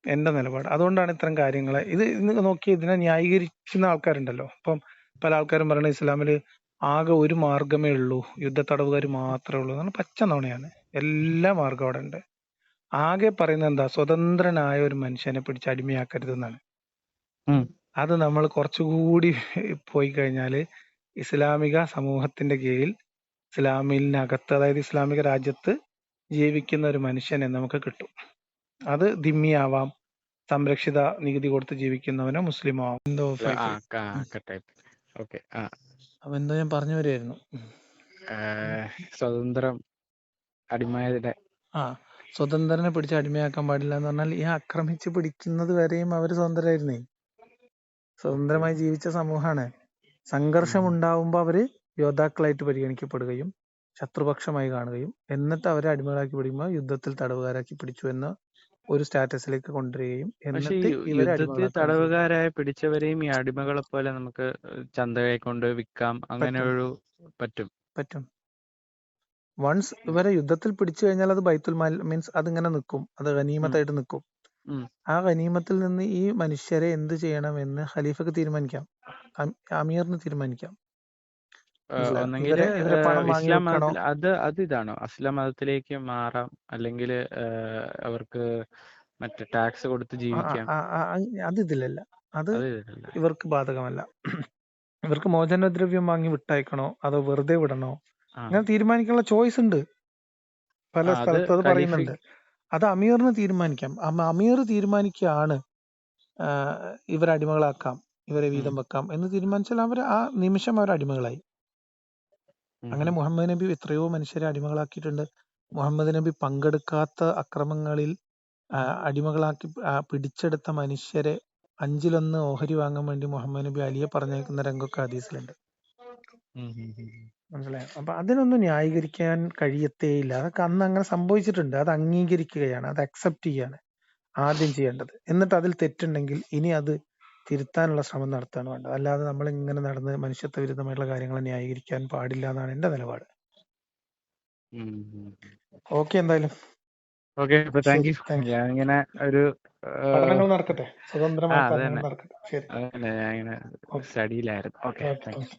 എന്റെ നിലപാട്. അതുകൊണ്ടാണ് ഇത്തരം കാര്യങ്ങളെ ഇന്ന് നോക്കി ഇതിനെ ന്യായീകരിക്കുന്ന ആൾക്കാരുണ്ടല്ലോ. ഇപ്പം പല ആൾക്കാരും പറയുന്നത് ഇസ്ലാമില് ആകെ ഒരു മാർഗമേ ഉള്ളൂ, യുദ്ധത്തടവുകാർ മാത്രമേ ഉള്ളൂ എന്നാണ്. പച്ച നുണയാണ്. എല്ലാ മാർഗം അവിടെ ഉണ്ട്. ആകെ പറയുന്നത് എന്താ? സ്വതന്ത്രനായ ഒരു മനുഷ്യനെ പിടിച്ച് അടിമയാക്കരുതെന്നാണ്. അത് നമ്മൾ കുറച്ചുകൂടി പോയി കഴിഞ്ഞാൽ ഇസ്ലാമിക സമൂഹത്തിന്റെ കീഴിൽ ഇസ്ലാമിനകത്ത്, അതായത് ഇസ്ലാമിക രാജ്യത്ത് ജീവിക്കുന്ന ഒരു മനുഷ്യനെ നമുക്ക് കിട്ടും. അത് ദിമ്മിയാവാം, സംരക്ഷിത നികുതി കൊടുത്ത് ജീവിക്കുന്നവനോ മുസ്ലിമോ ആവാം. എന്തോ ഓഫായി പോയി. കട്ടായി. ഓക്കെ. അപ്പൊ എന്തോ ഞാൻ പറഞ്ഞു വരുമായിരുന്നു. സ്വതന്ത്രം അടിമയുടെ സ്വതന്ത്രനെ പിടിച്ച് അടിമയാക്കാൻ പാടില്ല എന്ന് പറഞ്ഞാൽ ഈ ആക്രമിച്ച് പിടിക്കുന്നത് വരെയും അവര് സ്വതന്ത്രരായിരുന്നേ. സ്വതന്ത്രമായി ജീവിച്ച സമൂഹമാണ്. സംഘർഷം ഉണ്ടാവുമ്പോ അവര് യോദ്ധാക്കളായിട്ട് പരിഗണിക്കപ്പെടുകയും ശത്രുപക്ഷമായി കാണുകയും എന്നിട്ട് അവരെ അടിമകളാക്കി പിടിക്കുമ്പോൾ യുദ്ധത്തിൽ തടവുകാരാക്കി പിടിച്ചു എന്ന ഒരു സ്റ്റാറ്റസിലേക്ക് കൊണ്ടുവരികയും പക്ഷെ ഈ എന്നിട്ട് ഇവരെ യുദ്ധത്തിൽ അടിമകളാക്കുകയും ചെയ്യും. തടവുകാരായ പിടിച്ചവരെയും ഈ അടിമകളെ പോലെ നമുക്ക് ചന്തയെ കൊണ്ട് വിൽക്കാം, അങ്ങനെ ഒരു പറ്റും. വൺസ് ഇവരെ യുദ്ധത്തിൽ പിടിച്ചു കഴിഞ്ഞാൽ അത് ബൈത്തുൽ മാൽ മീൻസ് അതിങ്ങനെ നിൽക്കും, അത് ഗനീമത്തായിട്ട് നിൽക്കും. ആ ഗനീമത്തിൽ നിന്ന് ഈ മനുഷ്യരെ എന്ത് ചെയ്യണമെന്ന് ഖലീഫക്ക് തീരുമാനിക്കാം, അമീറിന് തീരുമാനിക്കാം. ഒന്നെങ്കിൽ ഇവരെ പണം വാങ്ങി ഇസ്ലാം വെക്കണോ? മതത്തിൽ അത് ഇതാണോ, ഇസ്ലാം മതത്തിലേക്ക് മാറാം, അല്ലെങ്കിൽ അവർക്ക് മറ്റേ ടാക്സ് കൊടുത്ത് ജീവിക്കാം. അത് ഇതിലല്ല, അത് അത് ഇതിലല്ല. ഇവർക്ക് ബാധകമല്ല. ഇവർക്ക് മോചനദ്രവ്യം വാങ്ങി വിട്ടയക്കണോ അതോ വെറുതെ വിടണോ, അങ്ങനെ തീരുമാനിക്കാനുള്ള ചോയ്സ് ഉണ്ട്. പല സ്ഥലത്ത് അത് പറയുന്നുണ്ട്. അത് അമീറിന് തീരുമാനിക്കാം. അമീർ തീരുമാനിക്കുകയാണ് ഇവരെ അടിമകളാക്കാം, ഇവരെ വീതം വെക്കാം എന്ന് തീരുമാനിച്ചാൽ അവർ ആ നിമിഷം അവർ അടിമകളായി. അങ്ങനെ മുഹമ്മദ് നബി എത്രയോ മനുഷ്യരെ അടിമകളാക്കിയിട്ടുണ്ട്. മുഹമ്മദ് നബി പങ്കെടുക്കാത്ത അക്രമങ്ങളിൽ അടിമകളാക്കി പിടിച്ചെടുത്ത മനുഷ്യരെ 1/5 ഓഹരി വാങ്ങാൻ വേണ്ടി മുഹമ്മദ് നബി അലിയെ പറഞ്ഞേക്കുന്ന രംഗമൊക്കെ ഹദീസിലുണ്ട്. മനസ്സിലായോ? അപ്പൊ അതിനൊന്നും ന്യായീകരിക്കാൻ കഴിയത്തേയില്ല. അതൊക്കെ അന്ന് അങ്ങനെ സംഭവിച്ചിട്ടുണ്ട്. അത് അംഗീകരിക്കുകയാണ്, അത് അക്സെപ്റ്റ് ചെയ്യാണ് ആദ്യം ചെയ്യേണ്ടത്. എന്നിട്ട് അതിൽ തെറ്റുണ്ടെങ്കിൽ ഇനി അത് തിരുത്താനുള്ള ശ്രമം നടത്താണ് വേണ്ടത്. അല്ലാതെ നമ്മൾ ഇങ്ങനെ നടന്ന് മനുഷ്യത്വ വിരുദ്ധമായിട്ടുള്ള കാര്യങ്ങളെ ന്യായീകരിക്കാൻ പാടില്ല എന്നാണ് എന്റെ നിലപാട്. ഓക്കെ, എന്തായാലും താങ്ക് യു. ഞാനിങ്ങനെ ഒരു പഠനങ്ങൾ നടക്കട്ടെ, സ്വതന്ത്രമായ പഠനങ്ങൾ നടക്കട്ടെ. ശരി, ഞാനിങ്ങനെ സ്റ്റഡിയിലായിരുന്നു. Okay, thank you.